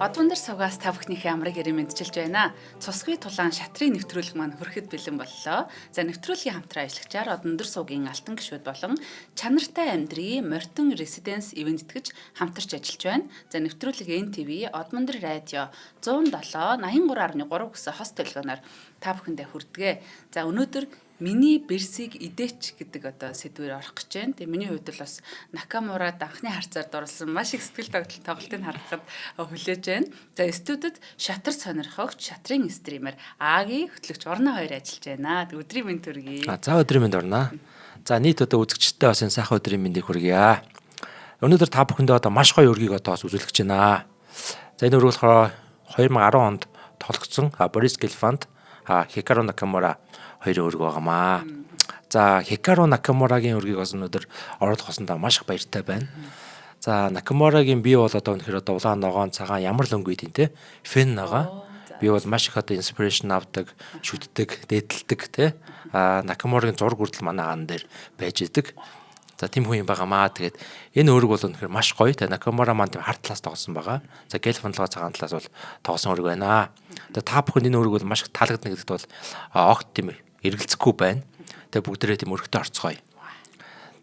Одон дээр суугаас та бүхнийхээ амрыг ярим мэдчилж байна. Цусгүй тулаан шатрын нэвтрүүлэг маань хүрэхэд бэлэн боллоо. За нэвтрүүлгийн хамтран ажиллагчаар Одон дээр суугийн алтан гишүүд болон чанартай амьдрийн Мортон Residence ивент итгэж хамтарч ажиллаж байна. За нэвтрүүлэг NTV Одон дээр радио 107 83.3 гэсэн хост төлгөөнөөр та бүхэндээ хүрдэгэ. За өнөөдөр миний Берсиг идээч гэдэг одоо сэдвээр орох гэж байна. Тэгээ миний хувьд бол бас Накамурад анхны харцаар дурлсан маш их сэтгэл тогтолцоо тоглолтыг харахад хүлээж байна. За студид шатар сонирхогч, шатрын стример Аги хөтлөгч Орно хоёр ажиллаж байна. Өдрийн мэнд төргий. За өдрийн мэнд Орно. За нийт одоо үзэгчдээ бас энэ сайхан өдрийн мэндийг хүргье. Өнөөдөр та бүхэндээ одоо маш гоё өргийг одоо бас үзүүлэх гэж байна. За энэ өргөл болохоор 2010 онд тоглогдсон Борис Гельфанд Хикаро Накамура хоёрын өрг байгаамаа. За Хикаро Накамурагийн өргийг бас өнөөдөр оруулах болсондоо маш их баяртай байна. За Накамурагийн би бол одоо үнэхээр одоо улаан ногоон цагаан ямар л өнгө үйдин те фэн байгаа. Би бол маш их одоо инспирэшн авдаг, шүтдэг, дээдэлдэг те. Накамурагийн зураг хүртэл манай хаан дээр байж идэг. За тийм хүн юм байгаамаа. Тэгээд энэ өрг бол үнэхээр маш гоё. Тэгээд Накамура маань тийм харт талаас тоглосон байгаа. За Гельфандлогоо цагаан талаас бол тоглосон өрг байна. Тэгээд та бүхэн энэ өрг бол маш их таалагдана гэдэгт бол огт тийм эргэлзэхгүй байна. Тэгээд бүгдээрээ тийм өргөтэй орцгоё.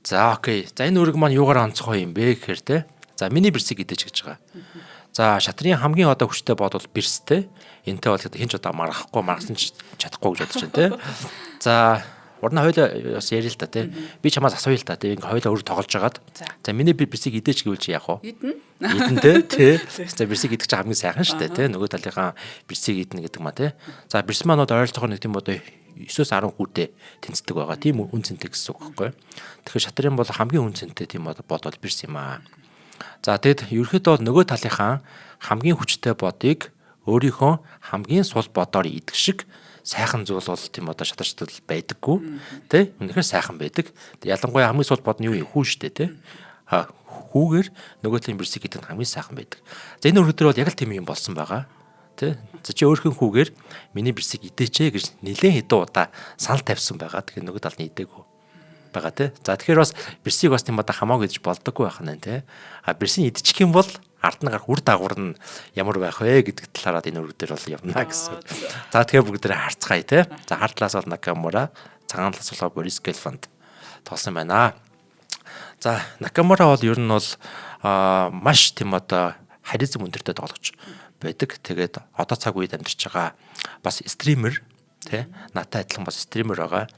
За окей. За энэ өрг маань юугаар онцгой юм бэ гэхээр те. За миний Берсиг идэж гэж байгаа. За шатрын хамгийн одоо хүчтэй бод бол Берстэй. Энтэй бол хинч одоо маргасан ч чадахгүй гэж бодож байна те. За Орно хоёлаа бас ярил л та тий. Би чамаас асууя л та тий. Ингээ хоёлаа өөр тоглож байгаад. За миний Берсиг идэж гэвэл чи яах вэ? Идэн тий. За Берсиг идэх чинь хамгийн сайхан шүү дээ тий. Нөгөө талынхаа Берсиг идэнэ гэдэг маа тий. За Берс маань ойролцоогоор нэг тийм одоо 9-10 хүүтэй тэнцдэг байгаа. Тийм үн цэнтэй гэсэн үг байхгүй. Тэгэхээр шатрын бол хамгийн үн цэнтэй тийм бодол Берс юм аа. За тэгэд ерөөхдөө нөгөө талынхаа хамгийн хүчтэй бодыг өөрийнхөө хамгийн сул бодоор идэх шиг сайхан зүйл бол тийм одоо шатарчтал байдаггүй тий үнэхээр сайхан байдаг. Ялангуяа хамгийн сул бод нь юу юм хүү штэ тий хүүгээр нөгөө тийм Берсиг гэдэг нь хамгийн сайхан байдаг. За энэ өргөдөр бол яг л тийм юм болсон байгаа тий. За чи өөрхөн хүүгээр миний Берсиг идээчээ гэж нэлээд хэдэн удаа санал тавьсан байгаа. Тэгэхээр нөгөө тал нь идээгүй байгаа тий. За тэгэхээр бас Берсиг бас тийм одоо хамаагүй гэж болдоггүй байх нь тий. Берсийг идчих юм бол ард нь гарах үр дагавар нь ямар байх вэ гэдэг талаараа энэ өргөдөр бол явна гэсэн. За тэгэхээр бүгдээрээ харцгаая те. За хард талаас бол Накамура, цагаан талаас бол Борис Гельфанд тоосон байна. За Накамура бол ер нь бол маш тийм одоо харизм өндөртэй тоглогч байдаг. Тэгээд одоо цаг үед амьдарч байгаа бас стример те. Натай адилхан бас стример байгаа.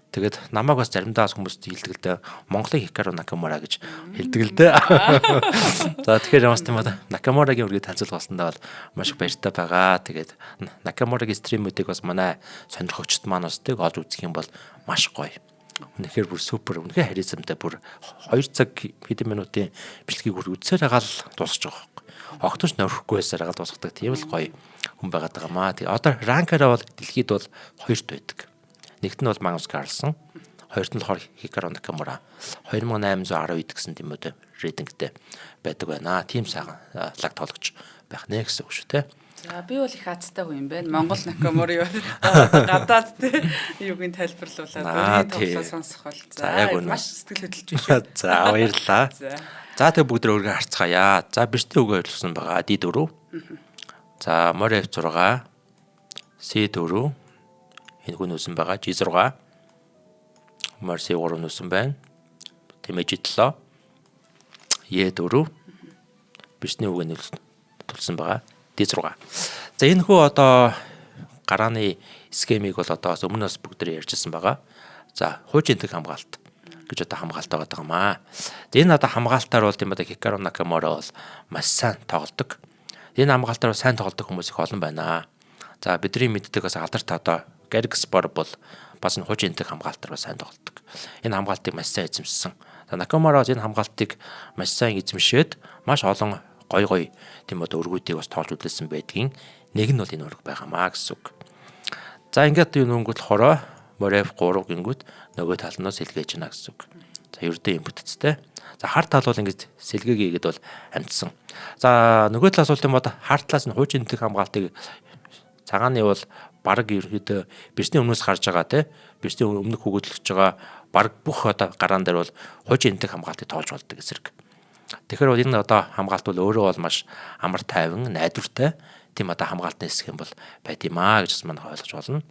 Тэгээд намайг бас заримдаа хүмүүс хэлдэг л дээ Монголын Хикаро Накамура гэж хэлдэг л дээ. За тэгэхээр бас тийм Накамурагийн үргээ танилцуулах болсондоо бол маш их баяртай байгаа. Тэгээд Накамурагийн стримүүдийг бас манай сонирхогчд маань бас тэг олж үзэх юм бол маш гоё. Үнэхээр бүр супер, үнэхээр харизмтай бүр 2 цаг хэдэн минутын бичлэгийг бүр үзсээр хагаал дуусах байгаа. Огтонч нөрөхгүй байсаар хагаал дуусгадаг тийм л гоё хүн байгаад байгаа маа. Тэгээд одоо ранкараа бол дэлхийд бол 2-т байдаг. Нэгт нь бол Магнус Карлсон, хоёрт нь болохоор Хикаро Накамура 2810 гэсэн тийм үү рейтингтэй байдаг байна. Тим сайхан лаг тоглогч байх нэ гэсэн үг шүү те. За би бол их азтай хүн юм байна. Монгол Накамура гадаад те юугийн тайлбарлуулаад өөрийн тоглоо сонсох бол за маш сэтгэл хөдлөж байна. За баярлалаа. За тэг бүгд өөргөө харцгаая. За Берстэй өгөө хэлсэн байгаа D4. За Мори F6, C4 энэ хүн үсэн байгаа G6 Марси 3 үсэн байна. Тэмэж 7 E4 Берсний үг нь төлсөн байгаа D6. За энэ хүү одоо гарааны схемийг бол одоо өмнөөс бүгдээ ярьжсэн байгаа. За хуучин тэг хамгаалт гэж одоо хамгаалт байгаа маа. Энэ одоо хамгаалтаар бол тийм одоо Хикаро Накамура бол маш сайн тоглодог. Энэ хамгаалтаар сайн тоглодог хүмүүс их олон байна. За бидний мэддэг бас алдарт одоо Гаргспор бол бас энэ хуучин энтэг хамгаалтаар сайн тоглодог. Энэ хамгаалтыг маш сайн эзэмшсэн. За Накамура энэ хамгаалтыг маш сайн эзэмшээд маш олон гой тийм одоо өргүүдийг бас тоолж үзүүлсэн байдгийн нэг нь бол энэ өрг байгаамаа гэсэн үг. За ингээд энэ өнгөт хороо Морев 3 гингүүд нөгөө тал нь сэлгээж байна гэсэн үг. За ердөө юм бүтцтэй. За харт тал бол ингэж сэлгээгээд бол амтсан. За нөгөө талаас бол тийм одоо харт талаас нь хуучин энтэг хамгаалтыг цагааны бол бараг ерөөдөө Берсний өмнөөс харж байгаа те Берсний өмнөх хөгжүүлж байгаа бараг бүх одоо гараан дээр бол хуучин энтэг хамгаалтыг тоолж болдог эсрэг. Тэгэхээр бол энэ одоо хамгаалт бол өөрөө бол маш амар тайван, найдвартай тийм одоо хамгаалтын хэсэг юм бол байд юм аа гэж манайх ойлгож болно.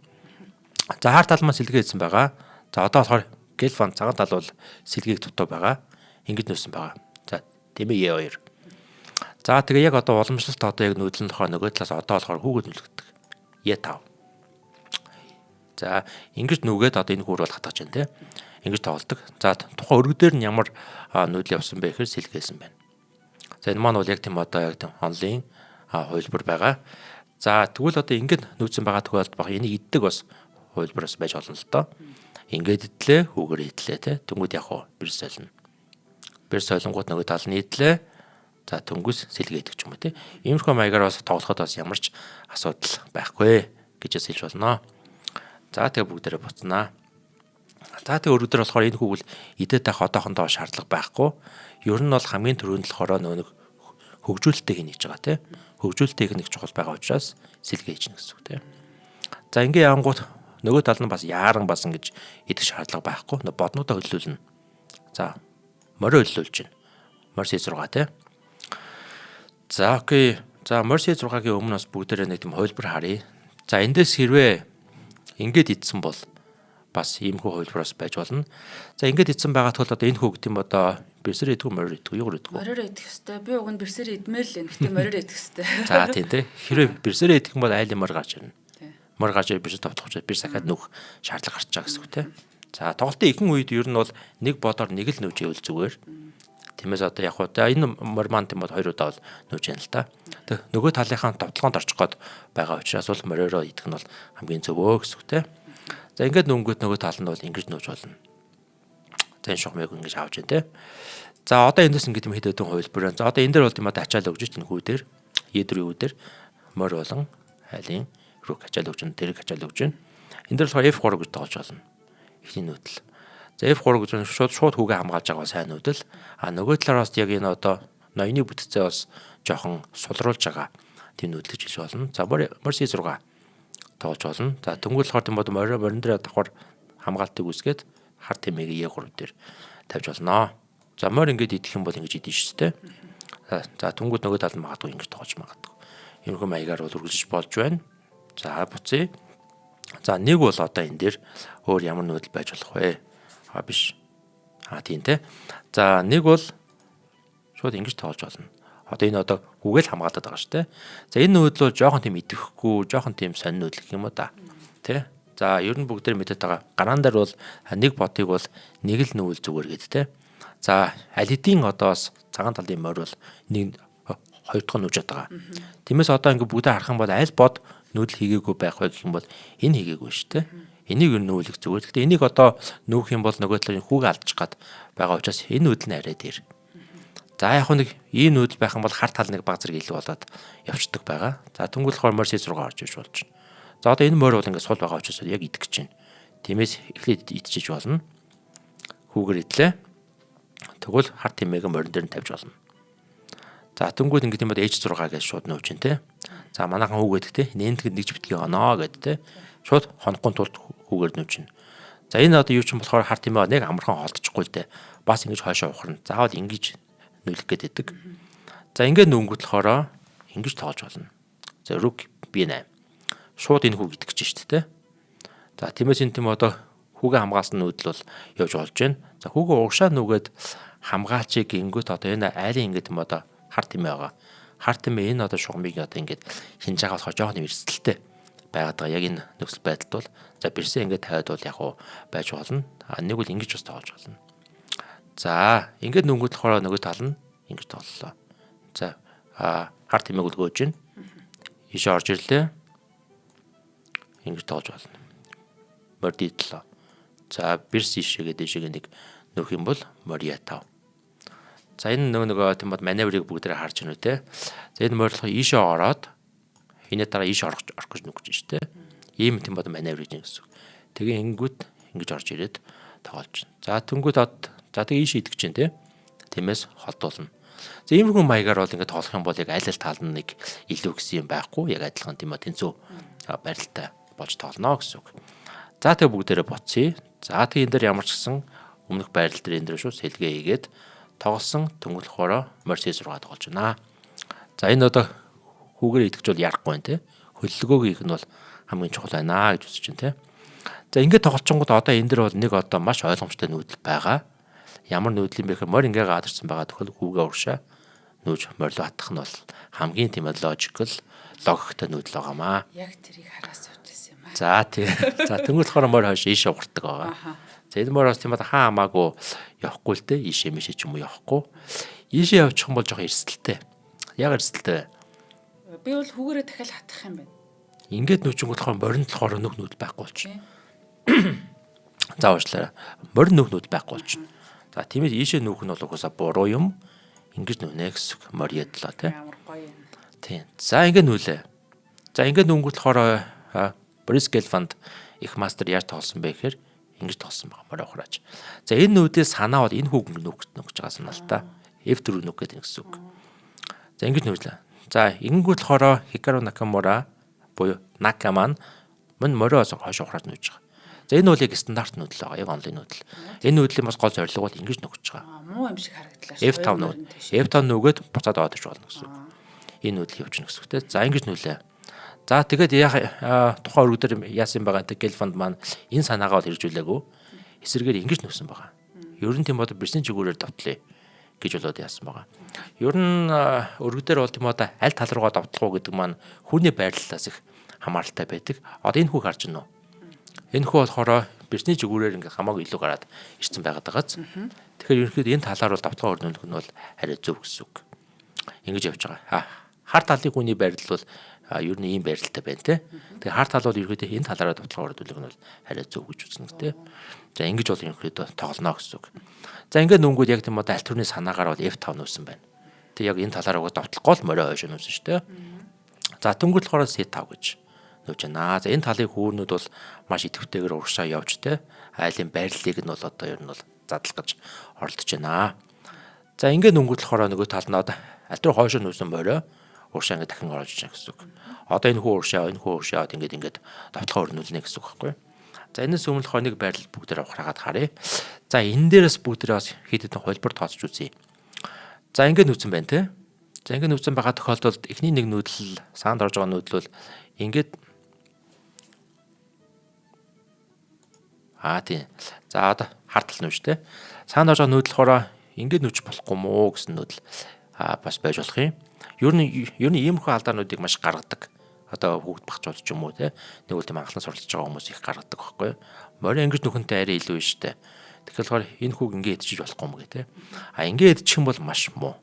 За хар тал маань сэлгээ хийсэн байгаа. За одоо болохоор гельфон цагаан тал бол сэлгийг дутуу байгаа. Ингэж нөөсөн байгаа. За тийм ээ E2. За тэгээ яг одоо уламжлалт одоо яг нүүдэл нь болохоор нөгөө талаас одоо болохоор хүүхэд нөлгдөг. E5. За ингэж нүгээд одоо энэ хүүр бол хатгаж байна те. Ингэж тоглолдог. За тухайн өргө дээр нь ямар нүүдэл явсан бэ гэхээр сэлгээсэн байна. За энэ маань бол яг тийм одоо яг тийм онлын хувилбар байгаа. За тэгвэл одоо ингэж нүүдсэн байгаа тохиолдолд баг энийг иддэг бас хувилбараас байж болно л доо. Ингээд идлээ, хүүгээр идлээ те. Тэнгүүд яг уу бэр солино. Бэр солонгууд нөгөө тал нь идлээ. За төнгөс сэлгээдэг ч юм уу те. Иймэрхүү маягаар бас тоглоход бас ямар ч асуудал байхгүй гэж хэлж болно. За тэгээ бүгдээрээ буцнаа. За тэгээ өргөдөр болохоор энэ хүүгэл идээд байх одоохондоо шаардлага байхгүй. Ер нь бол хамгийн түрүүнд болохоор нэг хөгжүүлэлт техник хийж байгаа тийм. Хөгжүүлэлт техник чухал байгаа учраас сэлгээ хийж гэнэ гэсэн үг тийм. За ингээ яангууд нөгөө тал нь бас яаран басан гэж идэх шаардлага байхгүй. Боднуудаа хөллүүлнэ. За морио хөллүүлж байна. Морси 6 тийм. За окей. За морси 6-гийн өмнөөс бүгдээрээ нэг тийм хувилбар харъя. За эндээс хэрвээ ингээд идсэн бол бас иймхүү хувилбараас байж болно. За ингээд идсэн байгаа тул одоо энэ хүүхд юм одоо бэрсэр идэх морир идэх юу идэх вэ? Морир идэх хэвээр. Би уг нь бэрсэр идмээр л юм. Гэтэ морир идэх хэвээр. За тийм тий. Хэрвээ бэрсэр идэх юм бол айл мор гарч ирнэ. Мор гарч ирж бэрсэр товтлох учраас бэр сахад нөх шаардлага гарч байгаа гэсэн үг тий. За тоглолтын ихэнх үед ер нь бол нэг бодоор нэг л нүүж ивэл зүгээр. Тиймээс одоо яг хуу энэ мор маань тийм бол хоёр удаа бол нүүж яана л та. Тэг нөгөө талынхаа товтлогоонд орчих гээд байгаа учраас бол мориороо идэх нь бол хамгийн зөвөө гэсэн үг тий. За ингээд нүнгүүд нөгөө тал нь бол ингэж нүүж болно. За энэ шугамыг ингэж авч байна тий. За одоо эндээс ингээд юм хэдэдэн хувилбар байна. За одоо энэ дээр бол тийм одоо ачаал өгж чинь хүү дээр E4 үү дээр морь болон хайлын руу ачаал өгч чинь тэрэг ачаал өгч байна. Энэ дээр болохоор F3 гэж тоглож болно. Ихний нүүдэл. За F3 гэж шууд хүүгээ хамгаалж байгаа сайн нүүдэл. А нөгөө талаараас яг энэ одоо ноёны бүтцээ бас жоохон сулруулж байгаа тийм нүүдэл гэж хэлж болно. За морси 6 тоолж болно. За тэнгуэл болохоор тийм морин дээр давхар хамгаалтыг үсгээд хар тэмээг E3 дээр тавьж болно. За морь ингээд идэх юм бол ингэж идэх шүү дээ. За тэнгуэл нөгөө тал нь магадгүй ингэж тоолж магадгүй. Иймэрхүү маягаар бол үргэлжлэж болж байна. За буцъя. За нэг бол одоо энэ дээр өөр ямар нүүдэл байж болох вэ? Биш. Тийм те. За нэг бол шууд ингэж тоолж болно. Одоо энэ одоо хүүгээл хамгаалаад байгаа шүү дээ. За энэ нүүдэл бол жоохон тийм идэвхгүй, жоохон тийм сонин нүүдэл гэх юм уу да. Тэ. За ер нь бүгд тэр мэдээд байгаа. Гараан дээр бол нэг ботыг бол нэг л нүүл зүгээр гээд те. За аль хэдийн одоос цагаан талын морь бол нэг хоёр дахь нь нүүж байгаа. Тиймээс одоо ингэ бүгдээ харах юм бол аль бод нүүдэл хийгээгүй байх вэ гэх юм бол энэ хийгээгүй шүү дээ. Энийг юу нүүлэх зүгээр. Гэхдээ энийг одоо нүүх юм бол нөгөө талын хүүгээ алдчих гад байгаа учраас энэ нүүдэл нь арай дээр. За яг нэг ийм нүүдэл байх юм бол хар тал нэг баг зэрэг илүү болоод явцдаг байгаа. За тэнгуэл болохоор морь C6 орж иж болж байна. За одоо энэ морь бол ингээд сул байгаа учраас яг идэх гэж байна. Тиймээс эхлээд идчихэж болно. Хүүгээр идлээ. Тэгвэл хар тэмээг морин дээр нь тавьж болно. За тэнгуэл ингээд юм бол H6 гэж шууд нүүж чинь те. За манайхан хүүгээд те. Нэнтгэд нэг ч битгий оноо гэд те. Шууд хонохгүй тулд хүүгээр нүүж чинь. За энэ одоо юу ч юм болохоор хар тэмээ нэг амархан холдчихгүй л те. Бас ингэж хойшоо ухарна. Заавал ингэж нүүлэх гээд байдаг. За ингээд нөнгөт болохоор ингэж тоолж болно. За рук B8. Шууд энэ хүүг идэх гэж шүү дээ. За тиймээс энэ тийм одоо хүүгээ хамгаалсан нүүдэл бол явж болж байна. За хүүгээ угшаа нүгээд хамгаалчиг гингүүт одоо энэ айлын ингээд юм одоо хар тэмээ байгаа. Хар тэмээ энэ одоо шугамыг одоо ингээд хинж байгаа болохоор жоохон эрсдэлтэй байгаад байгаа. Яг энэ нөхцөл байдалд бол за бэрсээ ингээд тавиад бол яг уу байж болно. А нэг бол ингэж бас тоолж болно. За ингээд нүнгөт болохоор нөгөө тал нь ингэж тооллоо. За хар тэмээг үлгөөж байна. Иш орж ирлээ. Ингэж тоолж болно. Мордидлоо. За бэрс ишээгээ дэшег нэг нөх юм бол морья 5. За энэ нөгөө тийм бод маневрыг бүгдээрээ харж байна үү те. За энэ морьлохоо ишээ ороод энэ дараа иш орох гэж нүгэж штэ. Ийм тийм бод маневр гэж гэсэн. Тэгээ ингүүт ингэж орж ирээд тоглож байна. За тэнгүүд за тэгээ иш идэх чинь те. Тиймээс холдуулна. За иймэрхүү маягаар бол ингээд тоглох юм бол яг аль аль тал нь нэг илүү гэсэн юм байхгүй. Яг адилхан тийм ба тэнцүү барилтаа болж тоглоно гэсэн үг. За тэгээ бүгдээрээ буцъя. За тэгээ энэ дээр ямар ч гэсэн өмнөх байрал дээр энэ дээр шүү сэлгээ хийгээд тоглосон тэнгуэл болохоор морь C6 тоглож байна. За энэ одоо хүүгээр идэвч бол ярахгүй байна те. Хөллөгөөг хийх нь бол хамгийн чухал байна гэж үзэж байна те. За ингээд тоглолчонгод одоо энэ дэр бол нэг одоо маш ойлгомжтой нүүдэл байгаа. Ямар нүүдэл юм бэ гэхээр морь ингээ гадарсан байгаа тохиол хүүгээ уршаа нүүж морилоо хатах нь бол хамгийн тийм логиктэй нүүдэл байгаамаа. Яг тэрийг хараас явчихсан юм аа. За тий. За тэнгуэл болохоор морь хойш ийшээ уурдаг байгаа. За энэ морь бас тийм хаа хамаагүй явахгүй л дээ. Ийшээ мэшээ ч юм уу явахгүй. Ийшээ явчих юм бол жоохон эрсдэлтэй. Яг эрсдэлтэй. Би бол хүүгээрээ дахиад хатах юм байна. Ингээд нүүчингүүд болохоор моринд болохоор нүх нүүдэл байхгүй болчих. За уучлаарай. Морин нүх нүүдэл байхгүй болчих. За тиймээс ийшээ нүүх нь бол угаасаа буруу юм. Ингэж нүнэ гэсэн морь ядлаа тий. Ямар гоё юм. Тийм. За ингээд нүүлээ. За ингээд нүнгүүд болохоор Борис Гельфанд их мастер яаж тоглосон бэ гэхээр ингэж тоглосон байгаа морь ухрааж. За энэ нүүдээс санаа бол энэ хүүг нүүх гэж байгаа санаа л та. F4 нүх гэдэг гэсэн үг. За ингэж нүүлээ. За ингэнгүүт болохоор Hikaru Nakamura буюу Нака маань мориос хойш ухрааж нүүж байгаа. За энэ бол яг стандарт нүүдэл байгаа. Яг онлайн нүүдэл. Энэ нүүдлийн бас гол зорилго бол ингэж нөхөж байгаа. Муу юм шиг харагдлаа. F5 нүүд. F5 нүгээд буцаад аваад иж болно гэсэн үг. Энэ нүүдэл явуулчихна гэсэн үгтэй. За ингэж нүүлээ. За тэгээд тухайн өргөдөр яасан байгаа гэдэг Гельфанд маань энэ санаагаа бол хэрэгжүүлээгүй. Эсрэгээр ингэж нүүсэн байгаа. Ер нь тийм бодо бэрсний чигүүрээр давтлаа гэж болоод яасан байгаа. Ер нь өргөдөр бол тийм одоо аль тал руугаа давтлах уу гэдэг маань хүний байрлалаас их хамааралтай байдаг. Одоо энэ хүүг харж байна уу? Энэ хүү болохоор бэрсний жигүүрээр ингээ хамаагүй илүү гараад ирсэн байгаад байгааз. Тэгэхээр ерөнхийдөө энэ талаар бол давтгаа өрнүүлэх нь бол арай зөв гэсэн үг. Ингэж явж байгаа. Хар талын хүний байрлал бол ер нь ийм байрлалтай байна те. Тэгэхээр хар тал бол ерөнхийдөө энэ талаараа давтгаа өрнүүлэх нь бол арай зөв гэж үзнэ те. За ингэж бол ерөнхийдөө тоглоно гэсэн үг. За ингээд нүнгүүд яг тийм одоо аль төрний санаагаар бол F5 нүүсэн байна. Тэг яг энэ талаараа давтлахгүй л морио хойш нүүсэн шүү дээ. За тэнгуэл болохоор C5 гэж нүүж байна. За энэ талын хүүрнүүд бол маш идэвхтэйгээр урагшаа явж тэ айлын байрлалыг нь бол одоо ер нь бол задлах гэж оролдож байна. За ингээд нүнгүүд болохоор нөгөө тал нь одоо аль руу хойш нүүсэн морио урагшаа ингээд дахин орж иж байгаа гэсэн үг. Одоо энэ хүү урагшаа ингээд давтлахаа өрнүүлнэ гэсэн үг байхгүй. За энэс өмнө болохоор нэг байрлал бүгдээр ухраагаад харъя. За энэ дээрээс бүгдээрээ бас хэд хэдэн хөлбөр тооцож үзье. За ингээд нүүсэн байна те. За ингээд нүүсэн байгаа тохиолдолд эхний нэг нүүдэл саанд орж байгаа нүүдэл бол ингээд тийм. За одоо хартал нүүж те. Саанд орж байгаа нүүдэл хороо ингээд нүүж болохгүй мó гэсэн нүүдэл бас байж болох юм. Ер нь иймэрхүү алдаануудыг маш гаргадаг. Одоо хүүхд багцууд ч юм уу те. Нэг үл тийм анхлан суралцж байгаа хүмүүс их гаргадаг байхгүй юу? Морин ингэж нөхөнтэй арай илүү шүү дээ. Тэгэхээр энэ хүүг ингээд идчих болохгүй юм гээ те. Ингээд идчих юм бол маш муу.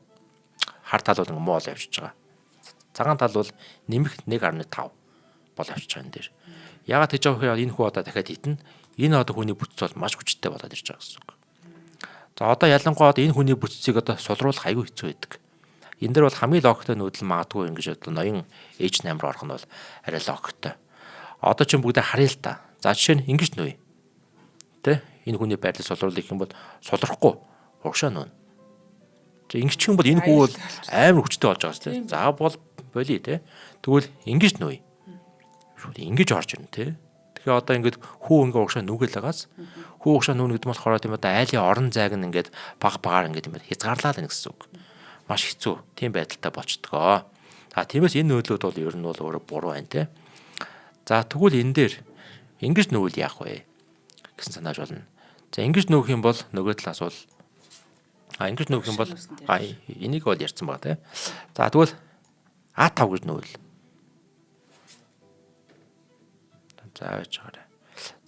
Хар тал бол муу л явчихж байгаа. Цагаан тал бол нэмэх 1.5 бол явчихж байгаа энэ дээр. Ягаад гэж байгаа вэ? Энэ хүү одоо дахиад хитэн. Энэ одоо хүний бүтц бол маш хүчтэй болоод ирж байгаа гэсэн үг. За одоо ялангуяа энэ хүний бүтцийг одоо сулруулах аюу хэцүү байдаг. Энэ дээр бол хамгийн логиктой нүүдэл магадгүй ингэж одоо ноён H8 руу орох нь бол арай логиктой. Одоо ч бүгдээ харъя л та. За жишээ нь ингэж нүүе. Тэ? Энэ хүний байдлыг сулруулах юм бол сулрахгүй урагшаа нүүнэ. За ингэж юм бол энэ хүү бол амар хүчтэй болж байгаа шүү дээ. За бол болий те. Тэгвэл ингэж нүүе. Ингэж орж ирнэ те. Тэгэхээр одоо ингэж хүү ингээ урагшаа нүгэл байгаас хүү урагшаа нүүнэ гэдэг нь болохоор тийм одоо айлын орон зайг нь ингээд багаар ингээд юм хязгаарлаа л гэсэн үг. Маш хэцүү тийм байдалтай болчдгоо. Тиймээс энэ нөөдлүүд бол ер нь бол өөрөө буруу байна те. За тэгвэл энэ дээр ингэж нүүвэл яах вэ гэсэн санааж болно. За ингэж нүүх юм бол нөгөө талаас бол ингэж нүүх юм бол энийг бол ярьсан байгаа те. За тэгвэл А5 гэж нүүвэл. За яаж чагараа.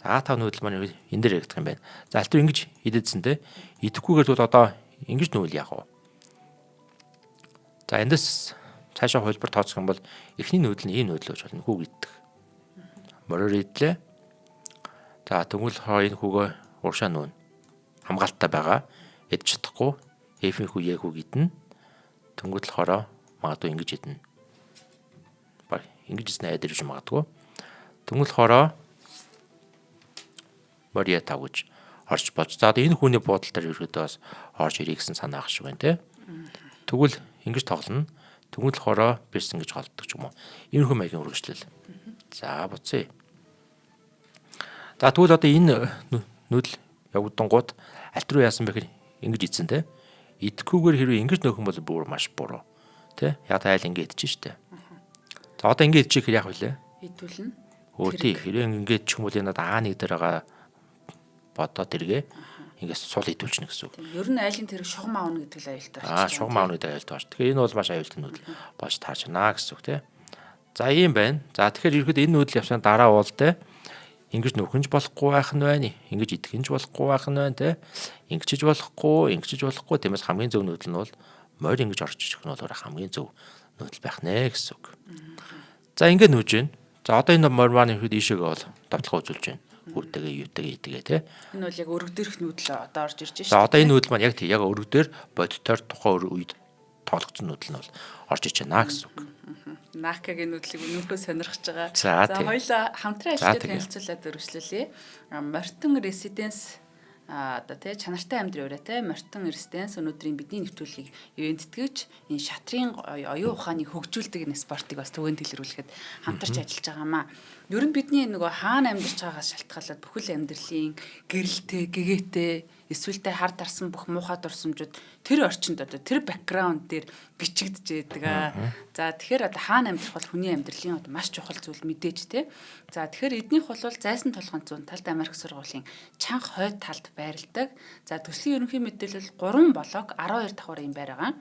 За А5 нүүдэл маань энэ дээр яригдах юм байна. За аль тэр ингэж идэдсэн те. Идэхгүйгээр бол одоо ингэж нүүвэл яах вэ? За эндээс цаашаа хөлбөр тооцох юм бол эхний нүүдэл нь ийм нүүдэл гэж болно. Хүүг идэх. Мороор идлээ. За тэгвэл энэ хүүгөө уршаа нүүн. Хамгаалттай байгаа. Идэж чадахгүй. F-ийн хүү яг хүүг идэнэ. Тэнгүүд болохоор магадгүй ингэж идэнэ. Ингэж идсэн айдэр гэж магадгүй. Тэнгүүд болохоор мориа тавж орж болж. За энэ хүүний буудал дээр ерөөдөө бас орж ирэх гэсэн санаа ах шиг байна те. Тэгвэл ингэж тоглоно. Тэгвэл хороо бэрсэн гэж холддог ч юм уу. Иймэрхүү маягийн үргэлжлэл. За буцъя. За тэгвэл одоо энэ нүүдэл явагдангууд аль руу яасан бэ гэхээр ингэж ийдсэн те. идэхгүйгээр хэрвээ ингэж нөхөн бол бүр маш буруу. Тэ? Яг айл ингэ идэж штэ. За одоо ингэ идчих хэрэг яг үлээ. Идүүлнэ. Тий, хэрэг ингэ ч юм бол энэ ааныг дээр байгаа бодоод тэргээ ингээс сул идүүлчихнэ гэсэн үг. Ер нь айлын тэрэг шугам аавна гэдэг л аюултай Аа, шугам аавны дээр аюултай байна. Тэгэхээр энэ бол маш аюултай нүүдэл болж таарч байна гэсэн үг тий. За ийм байна. За тэгэхээр ерөөд энэ нүүдэл явсны дараа бол тэ ингэж нөхөнж болохгүй байх нь байна. Ингэж идэхинж болохгүй байх нь байна тий. Ингэчж болохгүй. Тиймээс хамгийн зөв нүүдэл нь бол морь ингэж орж ижих нь бол хамгийн зөв нүүдэл байх нэ гэсэн үг. За ингэ нүүж гин. За одоо энэ морь маань ихэд ийшээгээ бол давталгаа үзүүлж байна. Үрдэгээ юутэгээ идэгээ тий. Энэ бол яг өргөдөрөх нүүдэл одоо орж ирж байна. За одоо энэ нүүдэл маань яг тий яг өргөдөр бодитоор тухайн үед тоологдсон нүүдэл нь бол орж иж байна гэсэн үг. Накагийн нүүдлийг өнөөхөө сонирхож байгаа. За хоёулаа хамтран ажиллаж танилцуулаад өргөжлүүлье. Мортон Residence одоо тий чанартай амьдрын өрөө тий Мортон Residence өнөөдрийн бидний нэвтрүүлгийг ивентэтгэж энэ шатрын оюун ухааныг хөгжүүлдэг энэ спортыг бас төвөнд дэлгэрүүлэхэд хамтарч ажиллаж байгаамаа. Ер нь бидний нөгөө хаана амьдарч байгаагаас шалтгаалаад бүхэл амьдралын гэрэлтэй, гэгээтэй эсвэл хар дарсан бүх муухай дурсамжууд тэр орчинд одоо тэр бэкграунд дээр бичигдэж байдаг. За тэгэхээр одоо хаана амьдрах бол хүний амьдралын одоо маш чухал зүйл мэдээж те. За тэгэхээр эднийх бол зайсан толгойн зүүн талд Америк сургуулийн чанга хойд талд байрладаг. За төслийн ерөнхий мэдээлэл 3 блок 12 давхар юм байгаа.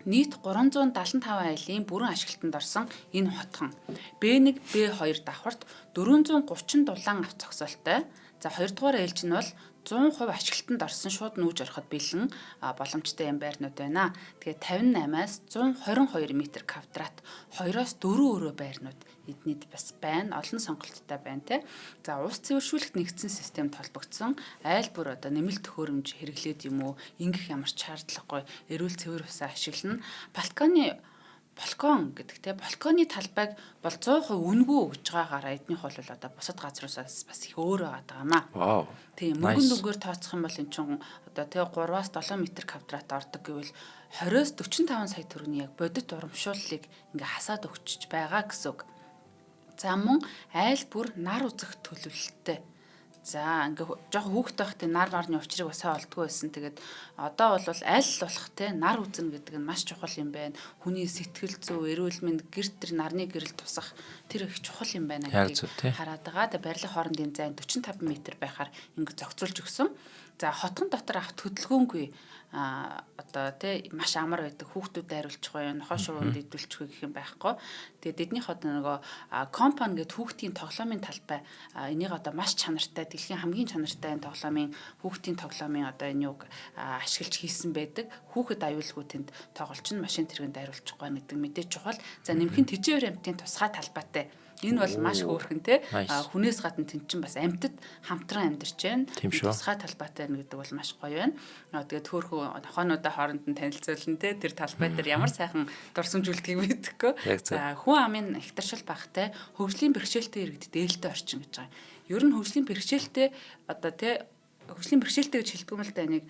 Нийт 375 айлын бүрэн ашиглалтанд орсон энэ хотхон B1, B2 давхарт 430 дулаан авто зогсоолтой. За 2 дугаар ээлж нь бол 100% ашиглалтанд орсон шууд нүүж ороход бэлэн боломжтой юм байрнууд байна. Тэгээ 58-аас 122 м квадрат 2-оос 4 өрөө байрнууд эднийд бас байна. Олон сонголттой байна те. За ус цэвэршүүлэхт нэгдсэн системд холбогдсон айл бүр одоо нэмэлт төхөөрөмж хэрэглээд юм уу ингэх ямар ч шаардлагагүй эрүүл цэвэр усаа ашиглана. Балкон гэдэг те балконы талбайг бол 100% үнгүй өгж байгаагаараа эднийх бол одоо бусад газруудаас бас их өөр байгаамаа. Вау. Тийм мөнгөн дүгээр тооцох юм бол эн чинь одоо те 3-аас 7 м квадрат ордог гэвэл 20-оос 45 сая төгрөгийн яг бодит урамшууллыг ингээ хасаад өгчөж байгаа гэсэн үг. За мөн айл бүр нар үзэх төлөвлөлттэй. За ингээ жоохон хүүхдтэй байхдаа нар марны учрыг бас олдгүй байсан. Тэгээд одоо бол аль болох те нар үзнэ гэдэг нь маш чухал юм байна. Хүний сэтгэл зүй, эрүүл мэнд, гэрт тэр нарны гэрэл тусах тэр их чухал юм байна гэдгийг хараад байгаа. Тэгээд барилгын хоорондын зайн 45 м байхаар ингээ зохицуулж өгсөн. За хотгон дотор авт хөдөлгөөнгүй одоо тий маш амар байдаг хүүхдүүд дайруулчих бай нохоо шувуунд идүүлчих гэх юм байхгүй. Тэгээд эднийх одоо нөгөө компани гэдэг хүүхдийн тоглоомын талбай энийг одоо маш чанартай дэлхийн хамгийн чанартай энэ тоглоомын хүүхдийн тоглоомын одоо энэ юг ашиглаж хийсэн байдаг. Хүүхэд аюулгүй тэнд тоглолч нь машин тэрэгэн дайруулчих гоо гэдэг мэдээж чухал. За нэмхэн тэжээ баримтын тусгай талбайтай. Энэ бол маш хөөрхөн те хүнээс гадна тэн чинь бас амьтад хамтран амьдарч байна. Тусгай талбайтай гэдэг бол маш гоё байна. Тэгээд хөөрхөн нохоонуудаа хооронд нь танилцуулна те тэр талбай дээр ямар сайхан дурсамж үлдгийг мэдэхгүй. За хүн амын ихтаршил багтай хөгжлийн бэрхшээлтэй иргэд дээлтэй орчин гэж байгаа. Ер нь хөгжлийн бэрхшээлтэй одоо те хөгжлийн бэрхшээлтэй гэж хэлдэг юм л да энийг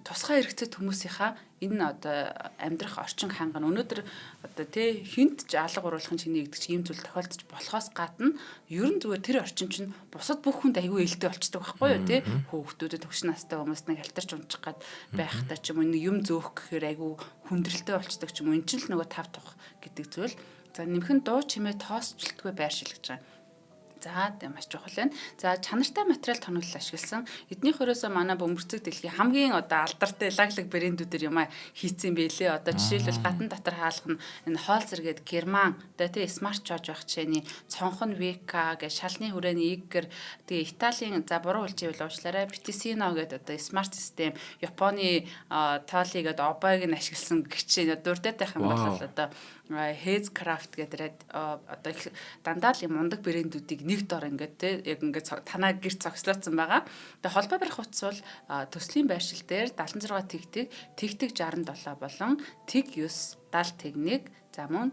тусгай хэрэгцээ хүмүүсийнхаа энэ одоо амьдрах орчин хангана өнөөдөр одоо тий хинт ч алга уруулахын чиний гэдэг чинь ийм зүйл тохиолдож болохоос гадна ер нь зүгээр тэр орчин чинь бусад бүх хүнд аягүй ээлтэй болчдөг байхгүй юу тий хүүхдүүдэд төгш настай хүмүүс нэг халтарч унчих гад байхдаа ч юм уу юм зөөх гэхээр аягүй хүндрэлтэй болчдөг ч юм уу энэ чинь л нөгөө тав тух гэдэг зүйл. За нэмхэн дуу чимээ тоосчлтгүй байршил гэж байгаа. За тийм маш чухал байна. За чанартай материал тоноглол ашигласан эдний хөрөөсөө манай бөмбөрцөг дэлхийн хамгийн одоо алдартай лаглаг брэндүүдэр юм хийцэн байлээ. Одоо жишээлбэл гатан дотор хаалх нь энэ хоол зэрэгэд герман одоо тийм смарт чарж байх жишээний цонхон века гэж шалны хүрээний иггэр тэгээ Италийн за буруу хэлжээвэл уучлаарай Питисино гэдэг одоо смарт систем Японы тоолиг одоо обойг нь ашигласан гिचээ дурдаад байх юм бол одоо Headscraft гэдэг одоо их дандаа л мундаг брэндүүдийг нэг дор ингээд те яг ингээд танаа гэрт цогцлооцсон байгаа. Тэгээ холбоо барих утас бол төслийн байршил дээр 76 тэгтэг 67 болон тэг 9 70 тэг 1 за мөн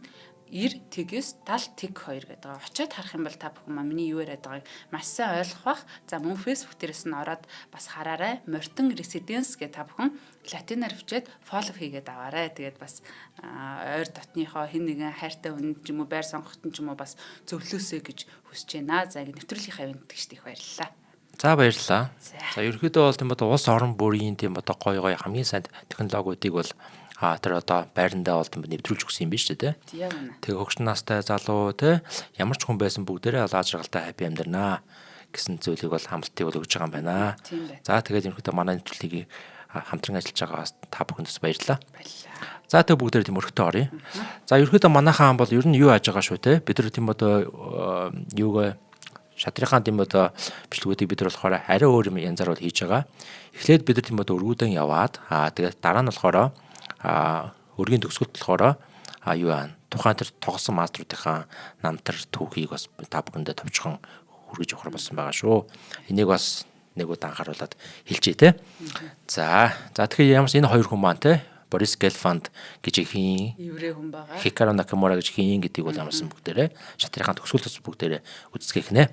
90 тэг 9 70 тэг 2 гэдэг байгаа. Очиод харах юм бол та бүхэн миний юу яриад байгааг маш сайн ойлгох бах. За мөн Facebook дээрээс нь ороод бас хараарай. Мортон Residence гэдэг та бүхэн латинаар бичээд follow хийгээд аваарай. Тэгээд бас ойр дотныхоо хэн нэгэн хайртай хүн ч юм уу байр сонгохт ч юм уу бас зөвлөөсэй гэж хүсэж байна. За ингэ нэвтрүүлгийнхаа ивент тэгшд их баярлалаа. За баярлалаа. За ерөнхийдөө бол тийм одоо улс орон бүрийн тийм одоо гоё хамгийн сайн технологиудыг бол тэр одоо байрандаа бол тийм нэвтрүүлж өгсөн юм биш үү те. Яг үнэ. Тэгээ хөгшин настай залуу те ямар ч хүн байсан бүгдээрээ бол аз жаргалтай хаппи амьдрнаа гэсэн зүйлийг бол хамтдыг бол өгж байгаа юм байна. Тийм бай. За тэгээд ерөнхийдөө манай нэвтрүүлгийг хамтран ажиллаж байгаагаас та бүхэнд баярлалаа. Баярлалаа. За тэгээ бүгдээрээ тийм өрхтөө оръё. За ерөнхийдөө манайхан бол ер нь юу яаж байгаа шүү те. Бид нар тийм одоо юугаа шатрынхаа тийм одоо бичлэгүүдийг бид нар болохоор арай өөр юм янзаар бол хийж байгаа. Эхлээд бид нар тийм одоо өргүүдэн яваад тэгээд дараа нь болохоор өргийн төгсгөлт болохоор юу аа тухайн тэр тоглосон маструудынхаа намтар түүхийг бас та бүхэндээ товчхон хүргэж явах болсон байгаа шүү. Энийг бас нэг удаа анхааруулад хэлжээ те. За тэгэхээр ямарс энэ хоёр хүн маань те Борис Гельфанд гэж хийн Еврей хүн байгаа. Хикаро Накамура гэж хийн гэдгийг бол ямарсан бүгдээрээ шатрынхаа төгсгөлтөс бүгдээрээ үздэсгийнэ.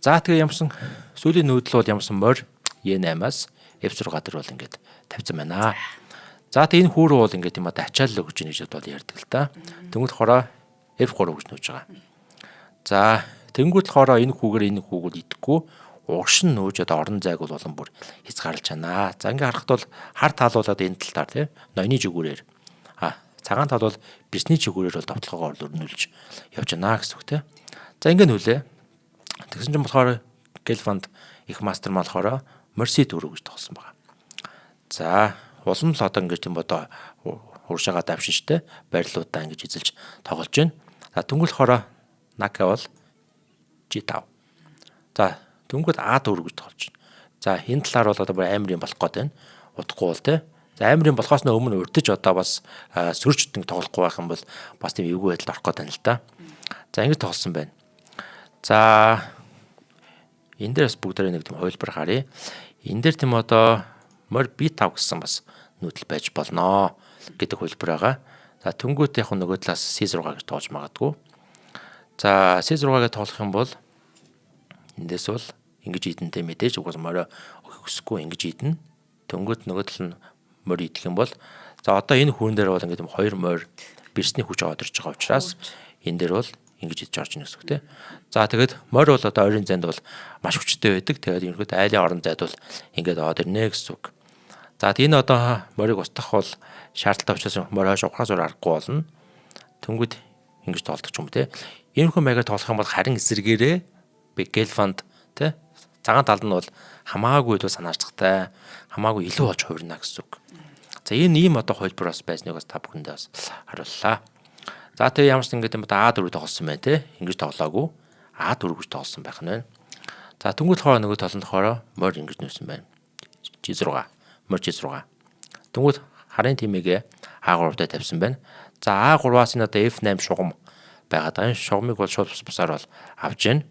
За тэгээ ямарсан сүүлийн нүүдэл бол ямарсан морь E8-аас F6 дээр бол ингээд тавьсан байна. За тэгээ энэ хүүрүү бол ингээд юм одоо ачаалал өгч ийн гэж бол ярьдаг л да. Тэнгүүд хороо F3 гэж нүүж байгаа. За тэнгүүд хороо энэ хүүгээр идэхгүй угш нь нөөж одоо орон зайг бол улам бүр хязгаарлаж байна. За ингээ харахад бол хар таалуулаад энэ тал дээр тий ноёны жигүүрээр цагаан тал бол бисний жигүүрээр бол товтлогоо өрнүүлж явж байна гэсэн үг тий. За ингээ нүлээ. Тэгсэн чинь болохоор Гельфанд их мастер болохоор Мерси дөрөв гэж тоглосон байгаа. За улам л одоо ингээ тийм одоо уршаага давшин штэ барилуудаа ингээ эзэлж тоглож байна. За тэнгүүл хороо Нака бол G5. За тэнгүүд А4 гэж тоглож байна. За энэ талаар бол одоо бүр амирын болох гээд байна. Удахгүй бол тий. За амирын болохоос өмнө урдж одоо бас сөрж нэг тоглохгүй байх юм бол бас тийм эвгүй байдал орох гээд байна л да. За ингэж тоглосон байна. За энэ дээрс бүгдээрээ нэг тийм хувилбар харъя. Энэ дээр тийм одоо морь B5 гэсэн бас нүүдэл байж болноо гэдэг хувилбар байгаа. За тэнгүүд яг нөгөө талаас C6 гэж тоож магадгүй. За C6-гээ тоглох юм бол эндээс бол ингэж идэнтэй мэдээж угаас морио өсөхгүй ингэж идэн. Тэнгүүд нөгөө тал нь морь идэх юм бол за одоо энэ хүүн дээр бол ингээд хоёр морь бирсний хүч аваад ирж байгаа учраас энэ дээр бол ингэж идэж орж ийн гэсэн үг тий. За тэгээд морь бол одоо ойрын зайд бол маш хүчтэй байдаг. Тэгээд ерөнхийдөө айлын орон зайд бол ингээд аваад ирнэ гэсэн үг. За энэ одоо морийг устгах бол шаардлагатай учраас морь хойш ухраас ор аргагүй болно. Тэнгүүд ингэж тоолдог ч юм тий. Энэ хүн маягаар тоглох юм бол харин эсрэгээрээ Гельфанд тий цагаан талд нь бол хамаагүй илүү санаачтай хамаагүй илүү болж хувирна гэсэн үг. За энэ ийм одоо хувилбар бас байсныг бас та бүхэндээ бас харууллаа. За тэгээ ямарч ингээд юм одоо А4 тоглосон байна тий. Ингэж тоглоагүй А4 гэж тоглосон байх нь байна. За тэнгуүл хоо нөгөө толонд хоороо морь ингэж нүүсэн байна. G6 морь G6. Тэнгуүл харын тимээгээ А3 дээр тавьсан байна. За А3-аас энэ одоо F8 шугам байгаад байгаа. Энэ шугамыг бол шууд бусаар бол авч гэн.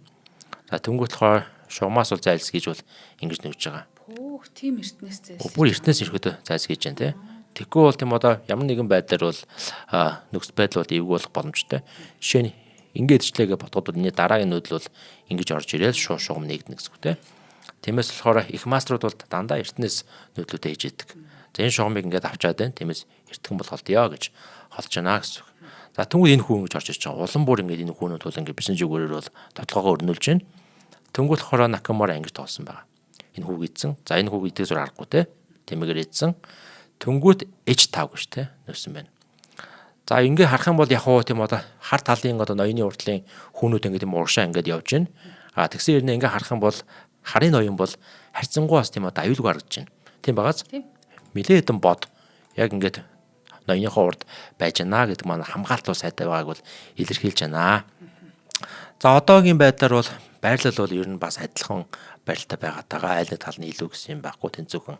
За тэнгуүл хоо шугамаас бол зайлсхийж бол ингэж нүүж байгаа. Хөөх тийм эртнээс зайлсхийж. Бүр эртнээс ирэхэд зайлсхийж байна тий. Тэгэхгүй бол тийм одоо ямар нэгэн байдлаар бол нөхцөл байдал бол эвгүй болох боломжтой. Жишээ нь ингээд ичлээгээ ботгод энэ дараагийн нүүдэл бол ингэж орж ирээл шугам нэгдэнэ гэсэн үг тий. Тиймээс болохоор их маструуд бол дандаа эртнээс нүүдлүүдээ хийж идэг. За энэ шугамыг ингээд авчаад байна. Тиймээс эртхэн бол холдъё гэж холж байна гэсэн үг. За тэнгуүл энэ хүн гэж орж ирж байгаа. Улам бүр ингээд энэ хүнүүд бол ингээд бисэн жигүүрээр бол тоглоогоо өрнүүлж байна. Тэнгуүл хороо Накамура ингэж тоглосон байгаа. Энэ хүүг идсэн. За энэ хүүг идэхээс зур аргагүй те. Тэмээгээр идсэн. Тэнгуүт H5 гэж те нөөсөн байна. За ингээ харах юм бол яг уу тийм одоо хар талын одоо ноёны урдлын хүүнүүд ингээд юм уршаа ингээд явж байна. Тэгсэн хэрнээ ингээ харах юм бол харын ноён бол харьцангуйас тийм одоо аюулгүй харагдаж байна. Тийм багаз. Нилээ хэдэн бод яг ингээд ноёныхоо урд байж байна гэдэг маань хамгаалтуу сайтай байгааг бол илэрхийлж байна. За одоогийн байдлаар бол байрлал бол ер нь бас адилхан байралтай байгаад байгаа. Айл нэг тал нь илүү гэсэн юм байхгүй тэнцүүхэн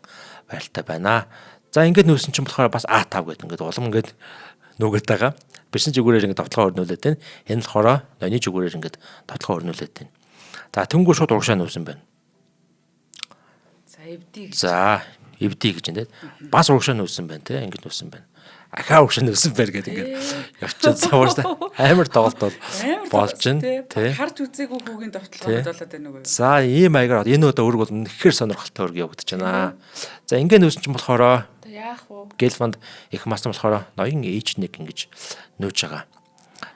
байралтай байна. За ингээд нүүсэн чинь болохоор бас А5 гэдэг ингээд улам ингээд нүгэт байгаа. Бирсэн жигүүрээр ингээд товтлогоо өрнүүлээд байна. Энэ болохоор ноёны жигүүрээр ингээд товтлогоо өрнүүлээд байна. За тэнгүү шууд урагшаа нүүсэн байна. За эвдий гэж энэ бас урагшаа нүүсэн байна те ингээд нүүсэн байна. Ахаа урагшаа нүүсэн байна гэдэг ингээд явчихсан цааштай амар тоглолт бол болж байна те. Харж үзээгүй хүүгийн товтлогоо болоод байна уу. За ийм маягаар энэ удаа өрг бол үнэхээр сонирхолтой өрг явагдаж байна. За ингээд нүүсэн чинь болохоор яах вэ? Гельфанд их мастер болохоор ноён H1 ингэж нүүж байгаа.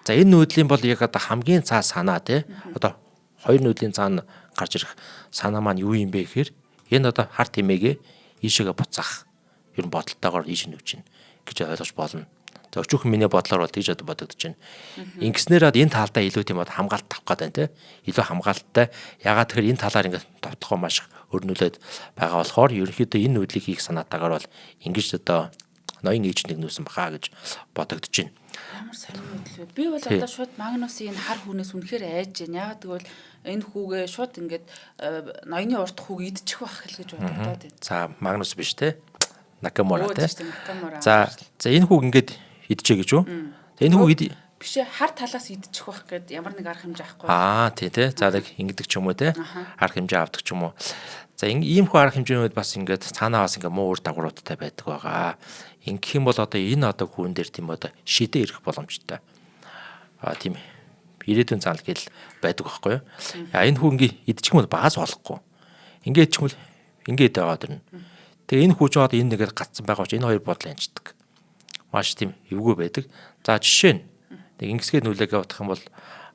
За энэ нүүдлийн бол яг одоо хамгийн цаа санаа те. Одоо хоёр нүүдлийн цаана гарч ирэх санаа маань юу юм бэ гэхээр энэ одоо харт хэмээгээ ийшээгээ буцаах ер нь бодолтойгоор ийш нүүж чинь гэж ойлгож болно. За өчүүхэн миний бодлоор бол тэгж бодогдож байна. Ингэснээр энэ талдаа илүү тийм бод хамгаалт авах гэдэг нь те илүү хамгаалттай. Ягаад тэгэхээр энэ талаар ингээд товтгоо маш их өрнүүлээд байгаа болохоор ерөнхийдөө энэ нүдлийг хийх санаатаагаар бол ингэж одоо ноён ээж нэг нүүсэн бахаа гэж бодогдож байна. Ямар сайн нүдэл вэ? Би бол одоо шууд Магнусын энэ хар хүнээс үнэхээр айж байна. Ягаад гэвэл энэ хүүгээ шууд ингээд ноёны урт хүүг идчих байх хэл гэж бодоод байна. За Магнус биш те. Накамура те. Накамура. За энэ хүүг ингээд идчихэ гэж үү? Энэ хүүг биш хар талаас идчих байх гэд ямар нэг арга хэмжээ авахгүй. Тийм те. За нэг ингэдэг ч юм уу те. Арга хэмжээ авдаг ч юм уу. За ийм хүү арга хэмжээнүүд бас ингээд цаанаа бас ингээд муу үр дагавруудтай байдаг байгаа. Ингэх юм бол одоо энэ одоо хүүн дээр тийм одоо шидэ ирэх боломжтой. Тийм ирээдүйн цаанал гэл байдаг байхгүй юу? Энэ хүү ингээ идчих юм бол багаас болохгүй. Ингээд ч юм бол ингээд байгаа дэрнэ. Тэгээ энэ хүү ч одоо энэ нэгээр гацсан байгаа учраас энэ хоёр бодол анчдаг. Маш тийм эвгүй байдаг. За жишээ нь тэг ингэсгээд нүлээгээ утах юм бол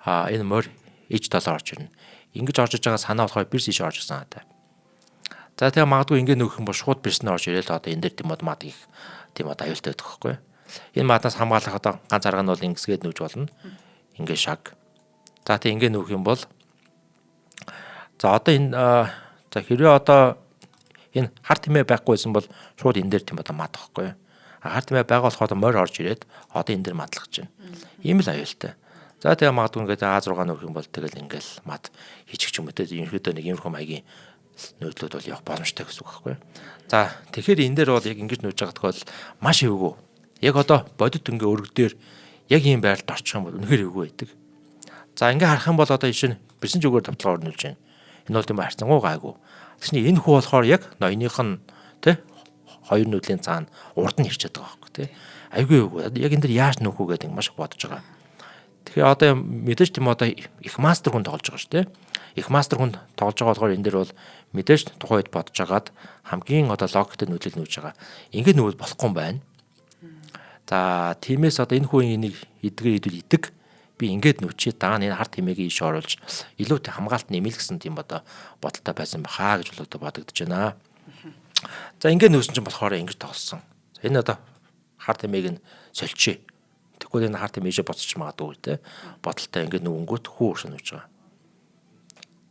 энэ морь иж долоо орж ирнэ. Ингэж орж иж байгаа санаа болохоор бирс иш орж ирсэн хаа. За тэгээ магадгүй ингэ нөхөх юм бол шууд бирснээ орж ирээл одоо энэ дээр тийм мод мад их тийм одоо аюултай байдаг байхгүй. Энэ маднаас хамгаалах одоо ганц арга нь бол ингэсгээд нүүж болно. Ингээ шаг. За тэгээ ингэ нүүх юм бол за одоо энэ за хэрвээ одоо энэ харт хэмээ байхгүйсэн бол шууд энэ дээр тийм одоо мад байхгүй. Харт хэмээ байгаа болохоор морь орж ирээд одоо энэ дээр мадлах чинь. Ийм л аюултай. За тэгээ магадгүй ингээд А6 нүүх юм бол тэгэл ингээл мад хийчих ч юм уу те ерөнхийдөө нэг иймэрхүү маягийн нөөдлүүд бол явах боломжтой гэсэн үг байхгүй. За тэгэхээр энэ дээр бол яг ингэж нүүж байгаа тохиол маш эвгүй. Яг одоо бодит ингээ өргө дээр яг ийм байралд орчих юм бол үнэхээр эвгүй байдаг. За ингээ харах юм бол одоо жишээ нь бэрсэн зүгээр давталгаар нүүлж байна. Энэ бол тийм харьцангуй гайгүй. Тэгшний энэ хүү болохоор яг ноёных нь тэ хоёр нүүдлийн цаана урд нь ирчээд байгаа байхгүй тэ. Айгүй эвгүй. Яг энэ дэр яаж нүүх үү гэдэг маш их бодож байгаа. Тэгэхээр одоо мэдээж тийм одоо их мастер хүн тоглож байгаа шүү дээ. Их мастер хүн тоглож байгаа болохоор энэ дэр бол мэдээж тухайн үед бодож агаад хамгийн одоо логиктэй нүүдэл нүүж байгаа. Ингээд нүүл болохгүй юм байна. За тиймээс одоо энэ хүн энийг идгээр идэг би ингээд нүчээ даана энэ харт хэмээгээ иш оруулж илүү хамгаалт нэмэл гэсэн тийм одоо бодолтой байсан бахаа гэж бол одоо бодогдож байна. За ингээд нүүсэн чинь болохоор ингэж тоглосон. Энэ одоо харт хэмээг нь сольчээ. Тэгвэл энэ харт хэмээжээ боцчих магадгүй те. Бодолтой ингээд нүнгүүт хүү уршаа нүүж байгаа.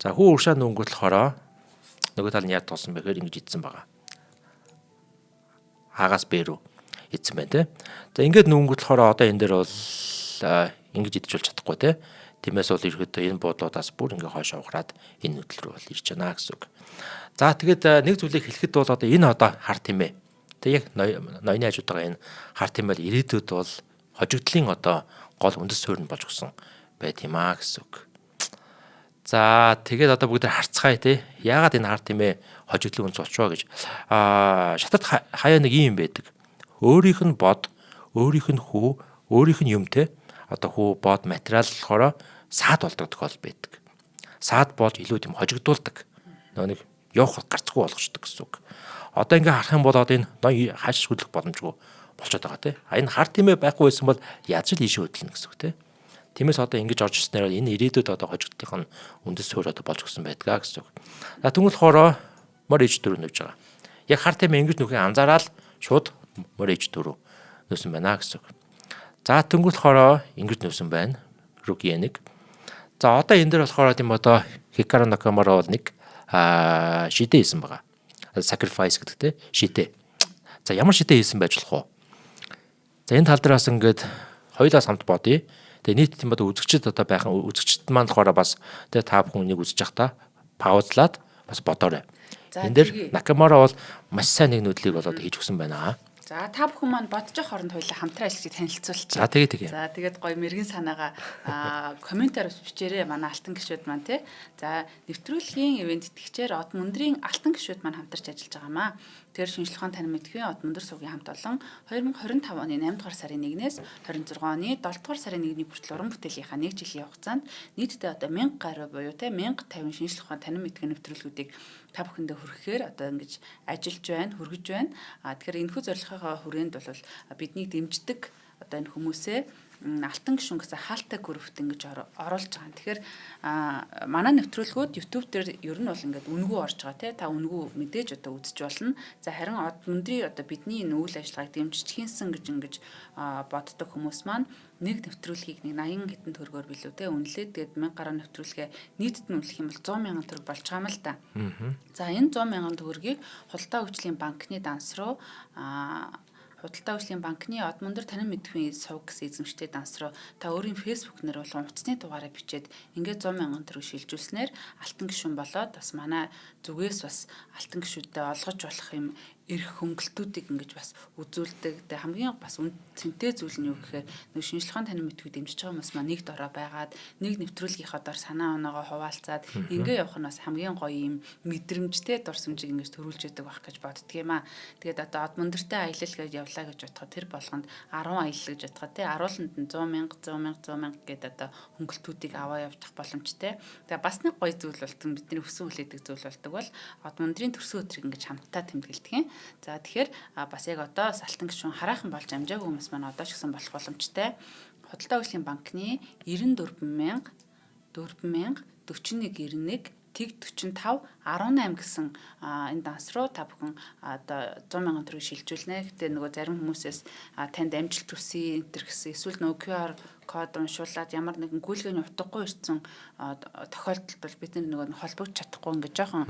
За хүү уршаа нүнгүүт болохоор нөгөө тал нь яг тулсан бэхээр ингэж идсэн байгаа. Хагас бэрүү идсэн байна те. За ингээд нүнгүүт болохоор одоо энэ дээр бол ингэж идэж болж чадахгүй те. Тиймээс бол ерөөдөө энэ буудлуудаас бүр ингээ хойш авахраад энэ нүдэл рүү бол ирж байна гэсэн үг. За тэгээд нэг зүйлийг хэлэхэд бол одоо энэ одоо харт хэмээ. Тэг яг ноёны хажууд байгаа энэ харт хэмээл ирээдүйд бол хожигдлын одоо гол үндэс суурь нь болж гисэн байт юм аа гэсэн үг. За тэгээд одоо бүгд харцгаая те. Яагаад энэ харт хэмээ хожигдлын үндэс болчихоо гэж шатад хаяа нэг юм байдаг. Өөрийнх нь бод, өөрийнх нь хүү, өөрийнх нь юм те. Одоо хүү бод материал болохоор саад болдог тохиол байдаг. Саад болж илүү тийм хожигдуулдаг. Нөгөө нэг явах гарцгүй болгочдөг гэсэн үг. Одоо ингээ харах юм бол одоо энэ ноён хааш хөдлөх боломжгүй болчиход байгаа тийм. Энэ харт хэмээ байхгүй байсан бол яаж л ийшээ хөдлөнө гэсэн үг тийм. Тиймээс одоо ингэж орж ирснээр энэ ирээдүйд одоо хожигдлын үндэс суурь одоо болж гисэн байдгаа гэсэн үг. За тэгвэл хоороо мөр ээж дөрөв нүүж байгаа. Яг харт хэмээ ингэж нөхөө анзаараад шууд мөр ээж дөрөв нүүсэн байна гэсэн үг. За тэнгуэл хоороо ингэж нүүсэн байна. Руки 1. За одоо энэ дээр болохоор тийм одоо Хикаро Накамура бол нэг шидэ хийсэн байгаа. Sacrifice гэдэг те шидэ. За ямар шидэ хийсэн байж болох вэ? За энэ тал дээр бас ингээд хоёулаа самт бодъё. Тэгээ нийт тийм одоо үзэгчд одоо байх үзэгчд маань болохоор бас тэгээ та бүхэн нэг үзэж явах та паузлаад бас бодоорой. Энэ дээр Накамура бол маш сайн нэг нүдлийг бол одоо хийж өгсөн байна. За та бүхэн маань бодож явах хооронд хоёулаа хамтран ажиллаж танилцуулчих. За тэгээ. За тэгээд гоё мэрэгэн санаагаа комментаар бичээрэй манай алтан гишүүд маань тий. За нэвтрүүлгийн ивент итгэгчээр Од Мөндрийн алтан гишүүд маань хамтарч ажиллаж байгаамаа. Тэр шинжлэх ухааны танин мэдхийн Од Мөндөр сувгийн хамт олон 2025 оны 8 дугаар сарын 1-ээс 26 оны 7 дугаар сарын 1-ний хүртэл уран бүтээлийнхаа 1 жилийн хугацаанд нийтдээ одоо 1000 гаруй буюу тий 1050 шинжлэх ухааны танин мэдхийн нэвтрүүлгүүдийг та бүхэндээ хүргэхээр одоо ингэж ажиллаж байна, хүргэж байна. Тэгэхээр энэхүү зорилгынхаа хүрээнд бол биднийг дэмждэг одоо энэ хүмүүсээ алтан гишүүн гэсэн хаалтай группт ингэж оруулж байгаа. Тэгэхээр манай нэвтрүүлгүүд YouTube дээр ер нь бол ингээд үнэгүй орж байгаа тий. Та үнэгүй мэдээж одоо үзэж болно. За харин өндрийн одоо бидний энэ үйл ажиллагааг дэмжиж хийнсэн гэж боддог хүмүүс маань нэг нэвтрүүлгийг 80 хэдэн төгрөгөөр билүү те үнэлээд тэгээд 1000 гаруй нэвтрүүлгээ нийтэд нь үнэлэх юм бол 100 мянган төгрөг болж байгаа юм л да. За энэ 100 мянган төгрөгийг Худалдаа хөгжлийн банкны данс руу Худалдаа хөгжлийн банкны Одмондөр танин мэдхийн сувг гэсэн эзэмштэй данс руу та өөрийн Facebook нэр болон утасны дугаараа бичээд ингээд 100 мянган төгрөг шилжүүлснээр алтан гишүүн болоод бас манай зүгээс бас алтан гишүүдэд олгож болох юм эрх хөнгөлтүүдийг ингэж бас үзүүлдэг. Тэгээ хамгийн бас цэнтэй зүйл нь юу гэхээр нэг шинжлэх ухааны танин мэдхүйд дэмжиж байгаа хүмүүс маань нэг дорой байгаад нэг нэвтрүүлгийнхаа дор санаа оноогоо хуваалцаад ингээ явах нь бас хамгийн гоё юм мэдрэмжтэй дурсамжийг ингэж төрүүлж яадаг байх гэж боддөг юм аа. Тэгээд одоо Одмондортой аялал гэж явлаа гэж бодоход тэр болгонд 10 аялал гэж бодоход тий арууланд нь 100 мянга гэдэг одоо хөнгөлтүүдийг аваа явуулах боломжтой. Тэгээ бас нэг гоё зүйл болтон бидний өсөн хүлээдэг зүйл болдог бол Одмондрын төрсөн өдрийг ингэж хамтдаа тэмдэглэдэг юм. За тэгэхээр бас яг одоо алтан гишүүн хараахан болж амжаагүй хүмүүс маань одоо ч гэсэн болох боломжтой. Худалдаа хөгжлийн банкны 94000 4191 тэг 45 18 гэсэн энэ данс руу та бүхэн одоо 100 мянган төгрөг шилжүүлнэ. Гэтэ нөгөө зарим хүмүүсээс танд амжилт хүсье энэ гэсэн эсвэл нөгөө QR код уншуулад ямар нэгэн гүйлгээний утгагүй ирсэн тохиолдолд бол бид нөгөө холбогдож чадахгүй ингээд жоохон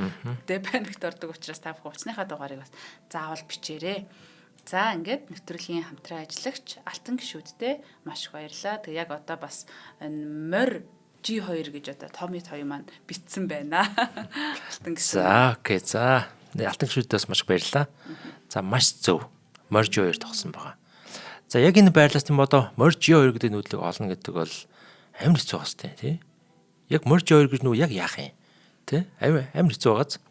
паникт ордог учраас та бүхэн утасныхаа дугаарыг бас заавал бичээрэй. За ингээд нэвтрүүлгийн хамтран ажиллагч алтан гишүүдтэй маш их баярлалаа. Тэг яг одоо бас энэ морь G2 гэж одоо Томит хоёр маань битсэн байна. Алтан гишүүд. За окей. За алтан гишүүдээс маш их баярлалаа. За маш зөв. Морь G2 тогсон байгаа. За яг энэ байрлалаас тийм одоо морь G2 гэдэг нүүдлийг олно гэдэг бол амар хэцүү бас тий. Яг морь G2 гэж нүү яг яах юм? Тий? Амар хэцүү байгааз.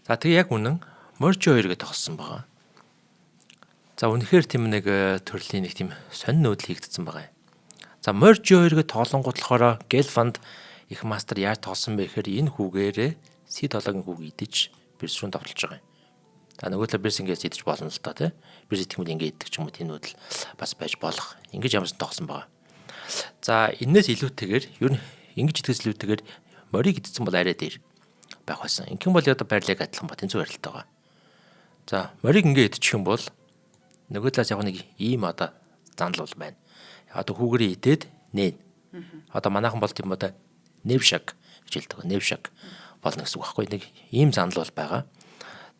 За тэгээ яг үнэн морь G2 гэдэг тогсон байгаа. За үнэхээр тийм нэг төрлийн нэг тийм сонин нүүдэл хийгдсэн байгаа юм. За морь G2-ыг тоолонгууд болохоор Gelfand их мастер яаж тоосон бэ гэхээр энэ хүүгээрээ C7-гийн хүүг идэж бирс рүү давталж байгаа юм. За нөгөө талаар бирс ингэж идэж болно л доо тий. Бирс итгэмэл ингэ идэх ч юм уу тийм нүүдэл бас байж болох. Ингэж ямарсан тоосон байгаа. За энэс илүүтэйгээр ер нь ингэж итгэс илүүтэйгээр морийг идсэн бол арай дээр байх байсан. Инхэн бол одоо байрлалыг адилхан ба тэнцүү барилттай байгаа. За морийг ингэ идчих юм бол нөгөө талаас яг нэг ийм одоо занал бол байна. Одоо хүүгэрээ идээд нээн. Одоо манайхан бол тийм одоо нэвшаг гэж хэлдэг. Нэвшаг болно гэсэн үг байхгүй. Нэг ийм занал бол байгаа.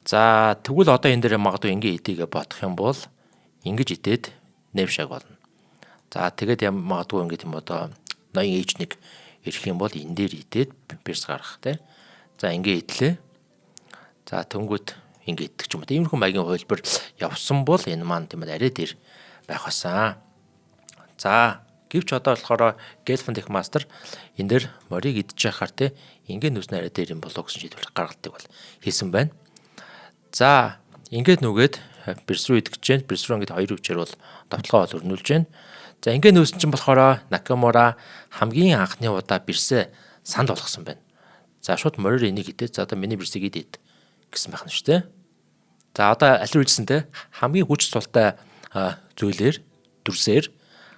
За тэгвэл одоо энэ дээр магадгүй ингэ идээгээ бодох юм бол ингэж идээд нэвшаг болно. За тэгээд магадгүй ингэ тийм одоо ноён H1 ирэх юм бол энэ дээр идээд бирс гарах тий. За ингэ идлээ. За тэнгүүд ингэ идэх ч юм уу. Иймэрхүү маягийн хувилбар явсан бол энэ маань тийм арай дээр байх басан. За гэвч одоо болохоор Gelfand их мастер энэ дээр морийг идэж яхаар те ингээд нүснэ арай дээр юм болоо гэсэн шийдвэр гаргалтыг бол хийсэн байна. За ингээд нүгээд бирс рүү идэж जैन бирс рүү ингээд хоёр өвчээр бол довтлогоо бол өрнүүлж जैन. За ингээд нүүсэн чинь болохоор Накамура хамгийн анхны удаа бирсээ санд болгосон байна. За шууд морир энийг идээд за одоо миний бирсийг идээд гэсэн байх нь шүү дээ. За одоо аль үйлсэн те хамгийн хүч султай зүйлээр дүрсээр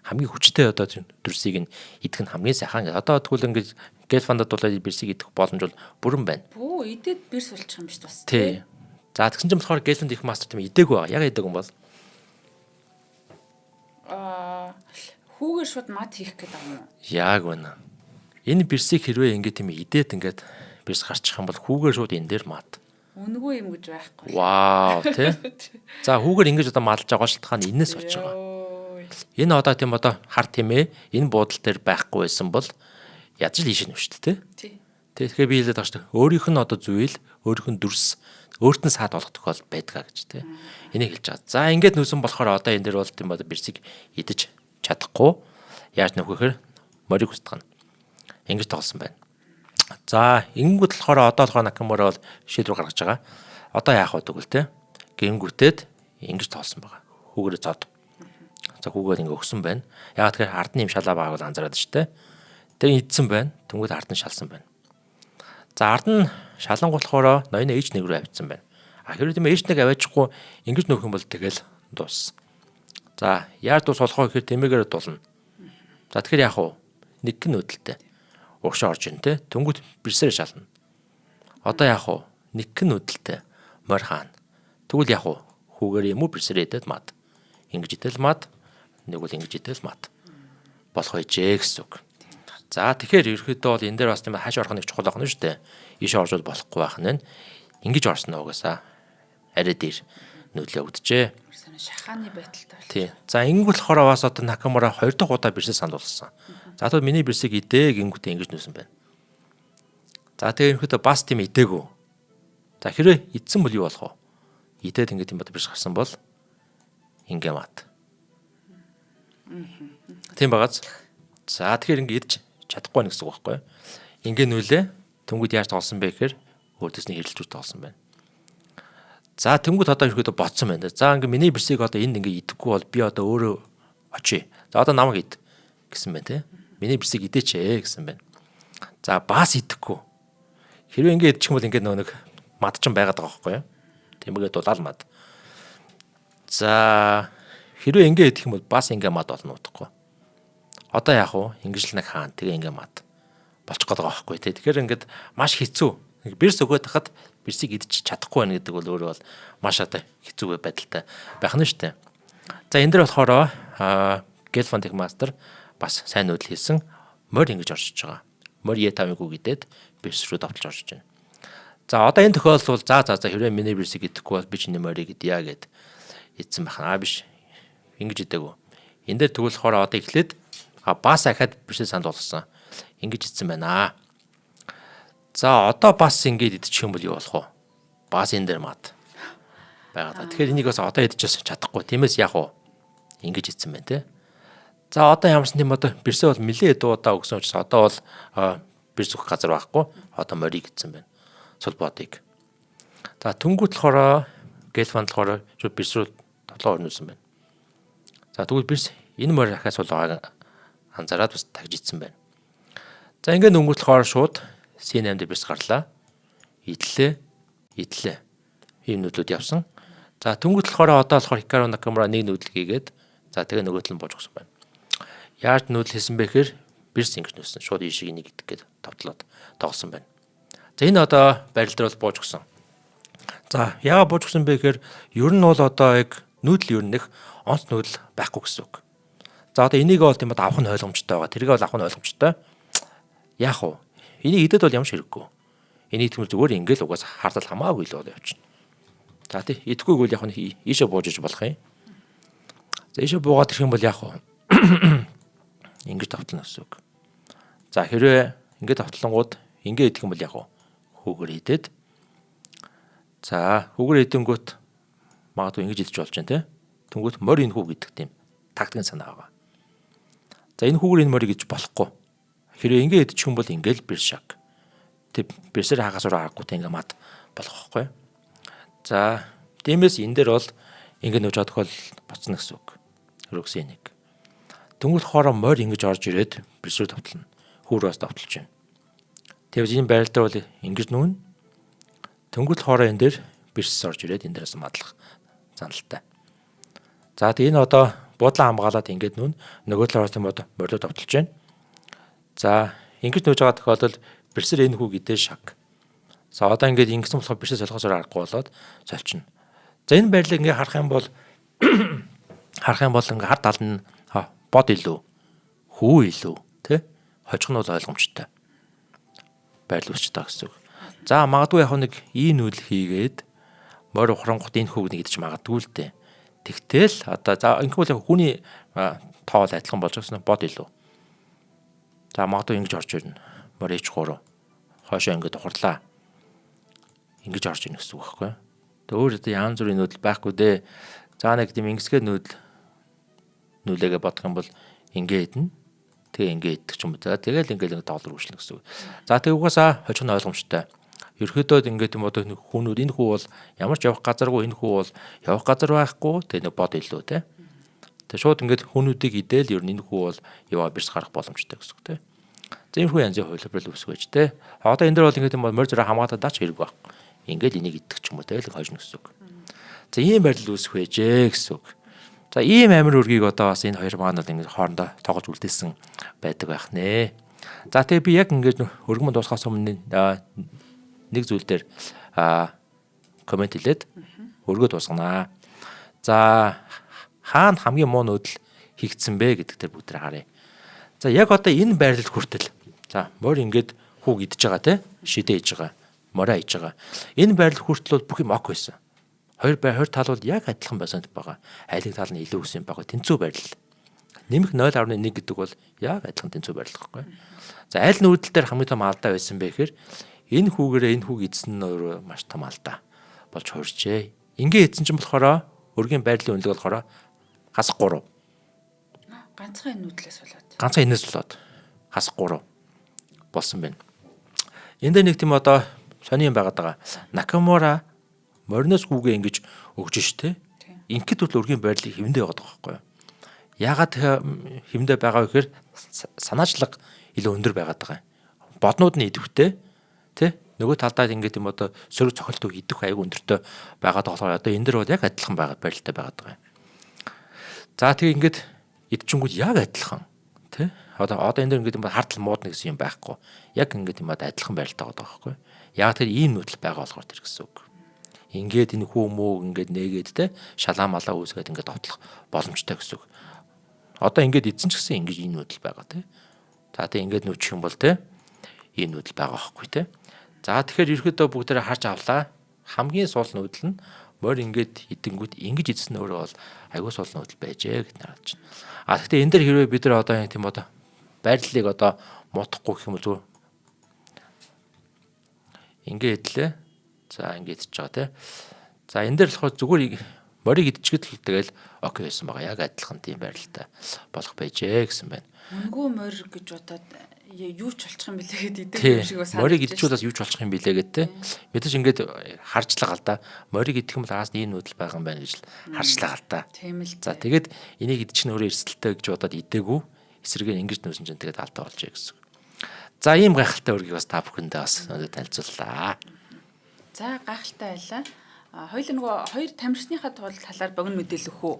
хамгийн хүчтэй одоо дүрсийг нь идэх нь хамгийн сайхан. Одоо тэгвэл ингээд Gelfand-д бол бирсийг идэх боломж бол бүрэн байна. Бүү идээд бирс болчих юм биш бас. Тий. За тэгсэн чинь болохоор Gelfand их мастер тийм идээгүй байгаа. Яг идээгүй юм бол хүүгээр шууд мат хийх гэдэг юм уу? Яг үнэ. Энэ бирсийг хэрвээ ингээд тийм идээд ингээд бирс гарчих юм бол хүүгээр шууд энэ дээр мат. Үнэгүй юм гэж байхгүй. Вау тий. За хүүгээр ингэж одоо малж байгаа шалтгаан энэс болж байгаа. Энэ одоо тийм одоо хар тиймээ энэ буудал дээр байхгүй байсан бол яаж л ийш нэвш шүү дээ тий. Тэгэхээр би хэлээд байгаа шүү дээ. Өөрийнх нь одоо зүйл, өөрийнх нь дүрс, өөрт нь саад болох тохиол байдгаа гэж тий. Энийг хэлж байгаа. За ингээд нүсэн болохоор одоо энэ дээр бол тийм одоо бирсийг идэж чадахгүй. Яаж нөхөхээр морийг устгана. Ингэж тоглосон байна. За ингэнгүүт болохоор одоо болохоор Накамура бол шийдвэр гаргаж байгаа. Одоо яах вэ гэвэл тий. Гингүүтээд ингэж тоглосон байгаа. Хүүгээрээ цод. За хүүгээр ингэ өгсөн байна. Яг тэгэхээр ард нь юм шалаа байгааг бол анзаараад шүү дээ. Тэгээ идсэн байна. Тэнгүүд ард нь шалсан байна. За ард нь шалангуулахаараа ноён H1 рүү авчихсан байна. Хэрвээ тийм H1 аваачихгүй ингэж нөөх юм бол тэгэл дуус. За яар дуус болох вэ гэхээр тэмээгээр дуулна. За тэгэхээр яах вэ? Нэг гин нүүдэлтэй урагшаа орж ийн те. Тэнгүүд бэрсээр шална. Одоо яах вэ? Нэг гин нүүдэлтэй морь хаана. Тэгвэл яах вэ? Хүүгээр юм уу бэрсээр идэл мад. Ингэж идэл мад. Нэг бол ингэж идэл мад. Болох байжээ гэсэн үг. За тэгэхээр ерөөхдөө бол энэ дээр бас тийм хааш орох нэг чухал байна шүү дээ. Ийш орж бол болохгүй байх нь. Ингэж орсноо угаасаа арай дээр нүүлээ өгдөжээ. Шахааны байдалтай бол. Тий. За ингэ болохоор бас одоо Накамура 2 дахь удаа бэрсээ санал болгосон. За тэгвэл миний бэрсийг идээ гингүүтээ ингэж нүүсэн байна. За тэгээ ерөөхдөө бас тийм идээгүй. За хэрвээ идсэн бол юу болох вэ? Идээд ингэ тийм бод бэрс гарсан бол ингэ мат. Тийм багаз. За тэгэхээр ингэ идэж чадахгүй нэг гэсэн үг байхгүй юу? Ингэ нүүлээ. Тэнгүүд яаж тоолсон бэ гэхээр өөртөөс нь хэрэлжүүл тоолсон байна. За тэнгүүд одоо ерөөдөө бодсон байна. За ингээ миний бэрсийг одоо энд ингээ идэхгүй бол би одоо өөрөө очие. За одоо намайг ид гэсэн байна те. Миний бэрсийг идээч гэсэн байна. За бас идэхгүй. Хэрвээ ингээ идчих юм бол ингээ нэг мад ч байгаад байгаа байхгүй юу? Тэмээгээ дулаал мад. За хэрвээ ингээ идэх юм бол бас ингээ мад болно утгагүй. Одоо яах вэ? Ингэж л нэг хаан тэгээ ингээ мад болчих гээд байгаа байхгүй те. Тэгэхээр ингээд маш хэцүү. Бэрс өгөөд хахад бэрсийг идчих чадахгүй байна гэдэг бол өөрөө бол маш одоо хэцүү байдалтай байх нь шүү дээ. За энэ дэр болохоор Gelfand мастер бас сайн нүүдэл хийсэн морь ингэж оршиж байгаа. Морь E5-ыг үгидээд бэрс рүү давталж оршиж байна. За одоо энэ тохиолдолд за хэрвээ миний бэрсийг идэхгүй бол би чиний морийг идъя гэд идсэн байх. Биш. Ингэж идээгүй. Энэ дээр тэгвэл болохоор одоо эхлээд бас ахаад бэрсээ санд болгосон. Ингэж идсэн байна. За одоо бас ингэж идчих юм бол юу болох вэ? Бас энэ дээр мад байгаа. Тэгэхээр энийг бас одоо идчихэж чадахгүй. Тиймээс яах вэ? Ингэж идсэн байна те. За одоо ямарсан тийм одоо бэрсээ бол нэлээд дуудаа өгсөн учраас одоо бол бэрс өгөх газар байхгүй. Одоо морийг идсэн байна. Цул бодыг. За түнгүүд болохоор Gelfand болохоор бэрс рүү тоглоо өрнүүлсэн байна. За тэгвэл бэрс энэ морь ахаас бол анзаараад бас тагж идсэн байна. За ингээд өнгөт болохоор шууд C8 дээр бэрс гарлаа. Идлээ. Ийм нүүдлүүд явсан. За түнгүүд болохоор одоо болохоор Hikaru Nakamura нэг нүүдэл хийгээд за тэгээ нөгөөтөл нь бууж өгсөн байна. Яаж нүүдэл хийсэн бэ гэхээр бэрс ингэж нүүсэн. Шууд ийшийг нэг идэх гээд товтлоод тоглосон байна. За энэ одоо барил дээр бол бууж өгсөн. За яагаад бууж өгсөн бэ гэхээр ер нь бол одоо яг нүүдэл ер нь их онц нүүдэл байхгүй гэсэн үг. За одоо энийг бол тийм авах нь ойлгомжтой байгаа. Тэргээ бол авах нь ойлгомжтой. Яах вэ? Энийг идэд бол ямар ч хэрэггүй. Энийг тэгвэл зүгээр ингээл угаас хардал хамаагүй л бол явчихна. За тий идэхгүйг бол яг нь ийшээ бууж иж болох юм. За ийшээ буугаад ирэх юм бол яах вэ? Ингэж тавтлана гэсэн үг. За хэрвээ ингэж тавтлангууд ингэ идэх юм бол яах вэ? Хүүгээр идээд. За хүүгээр идэнгүүт магадгүй ингэж идэж болж байна те. Тэнгүүт морь энэ хүү гэдэг тийм тактикийн санаа байгаа. За энэ хүүгээр энэ морийг идэж болохгүй. Хэрвээ ингэ идчих юм бол ингээл бэрс шаг. Тэг бэрсээр хагас руу харахгүй тэг ингээ мад болох байхгүй. За тиймээс энэ дээр бол ингэ нүүж чадах бол боцно гэсэн үг. Хөрөгсөн нэг. Тэнгүүт хоороо морь ингэж орж ирээд бэрс рүү тавтлана. Хүүрээс тавталж байна. Тэгвэл энэ байрал дээр бол ингэж нүүн. Тэнгүүт хоороо энэ дээр бэрс орж ирээд энэ дээрээс мадлах заналтай. За тэг энэ одоо буудлаа хамгаалаад ингэж нүүн. Нөгөө талаас нь одоо морьлоо тавталж байна. За ингэж нүүж байгаа тохиолдолд бэрсэр энэ хүү гэдээ шаг. За одоо ингэж ингэсэн болохоор бэрсээ солихосоор аргагүй болоод соличихно. За энэ байрлалыг ингэ харах юм бол ингэ хар тал нь бод илүү хүү илүү тий хожих нь бол ойлгомжтой. Байрлал үүсч байгаа гэсэн үг. За магадгүй яг нэг ийм нүүдэл хийгээд морь ухрангууд энэ хүүг нэг идэж магадгүй л дээ. Тэгтэл одоо за ингэх бол хүний тоол адилхан болж байгаа бод илүү. За магадгүй ингэж орж ирнэ. Морь ич гурав. Хойшоо ингэж ухарлаа. Ингэж орж ирнэ гэсэн үг байхгүй. Тэг өөр янз бүрийн нүүдэл байхгүй дээ. За нэг тийм ингэсгээ нүүлээгээ бодох юм бол ингэ идэнэ. Тэгээ ингэ идэх ч юм уу. За тэгэл ингэ тоол рүүшлэх гэсэн үг. За тэг угаасаа хожих нь ойлгомжтой. Ерөөдөө ингэ тийм одоо хүүнүүд энэ хүү бол ямар ч явах газаргүй энэ хүү бол явах газар байхгүй. Тэгээ нэг бод илүү те. Тэг шууд ингэ хүүнүүдийг идээл ер нь энэ хүү бол яваа бэрс гарах боломжтой гэсэн үг те. За энэ хүү янзын хувилбар үүсгэж те. Одоо энэ дээр бол ингэ тийм морь зэрэг хамгаалаад дач хэрэг баг. Ингээд энийг идэх ч юм уу тэгэл хожно гэсэн үг. За ийм байрлал үүсэх байжээ гэсэн үг. За ийм амир үргийг одоо бас энэ хоёр маань бол ингээд хоорондоо тоглож үлдээсэн байдаг байх нэ. За тэгээ би яг ингээд өргөмөнд дуусгахаас өмнө нэг зүйл дээр комент хэлээд өргөө дуусганаа. За хаана хамгийн муу нүүдэл хийгдсэн бэ гэдэг дээр бүгд харъя. За яг одоо энэ байрлал хүртэл за морь ингээд хүүг идж байгаа те шидэ хийж байгаа мороо хийж байгаа. Энэ байрлал хүртэл бол бүх юм ок байсан. Хоёр тал бол яг адилхан байсан байгаа. Айлын тал нь илүү өссөн байгаа. Тэнцүү байрлал. Нэмэх 0.1 гэдэг бол яг адилхан тэнцүү байрлал гэхгүй. За аль нүүдэл дээр хамгийн том алдаа байсан бэ гэхээр энэ хүүгээрээ энэ хүүг эзэн нь өөрөө маш том алдаа болж хуурчээ. Ингээ эзэн чинь болохоор өргөний байрлалын үнэлэг болохоор хас 3. Ганцхан энэ нүдлээс болоод. Ганцхан энэс болоод хас 3 болсон байна. Энд дээр нэг тийм одоо сони юм байгаад байгаа. Накамура мориноос хүүгээ ингэж өгж штэ. Ингээд бол өргөний байрлалыг хэмдэ яваад байгаа байхгүй юу? Яагаад хэмдэ байгаа вэ гэхээр санаачлага илүү өндөр байгаад байгаа. Боднууд нь идэвхтэй тий нөгөө талдаа ингээд юм одоо сөрөг цохилтыг идэх аяг өндөртөө байгаад болохоор одоо энэ дэр бол яг адилхан байралтай байгаад байгаа юм. За тэгээ ингээд идчихэнгүүд яг адилхан тий одоо энэ дэр ингээд юм хартал муудна гэсэн юм байхгүй. Яг ингээд юм адилхан байралтай байгаа байхгүй. Яг тэр ийм нүүдэл байгаа болохоор тэр гэсэн үг. Ингээд энэ хүү мөө ингээд нээгээд те шалаа малаа үүсгээд ингээд дотлох боломжтой гэсэн үг. Одоо ингээд эзэн ч гэсэн ингэж энэ нүүдэл байгаа те. За тэг ингээд нүчих юм бол те энэ нүүдэл байгаа байхгүй те. За тэгэхээр ерөөдөө бүгдээрээ харж авлаа. Хамгийн сул нүүдэл нь морь ингээд идэнгүүт ингэж эзэн өөрөө бол аягүй сул нүүдэл байжээ гэж харж байна. А гэхдээ энэ дэр хэрвээ бид нар одоо тийм одоо байрлалыг одоо муутахгүй гэх юм бол зүгээр ингээд идлээ. За ингээд идчихэж байгаа тий. За энэ дээр болохоор зүгээр морийг идчихэд л тэгэл окей байсан байгаа. Яг адилхан тийм байралтай болох байжээ гэсэн байна. Үнгүү морь гэж бодоод юу ч болчих юм бэлээ гэдэг юм шиг бас морийг идчихвэл юу ч болчих юм бэлээ гэдэг тий. Мэдээж ингээд харжлаа гал да. Морийг идэх юм бол аас ийм нүүдэл байгаа юм байна гэж харжлаа гал да. Тийм л. За тэгээд энийг идчих нь өөрөө эрсдэлтэй гэж бодоод идээгүй. Эсрэгээр ингэж нөөсөн чинь тэгээд алдаа болжээ гэсэн. За ийм гайхалтай үргийг бас та бүхэндээ бас танилцууллаа. За гайхалтай байлаа. Хоёул нөгөө хоёр тамирчныхаа талаар богино мэдээлэл өгөх үү?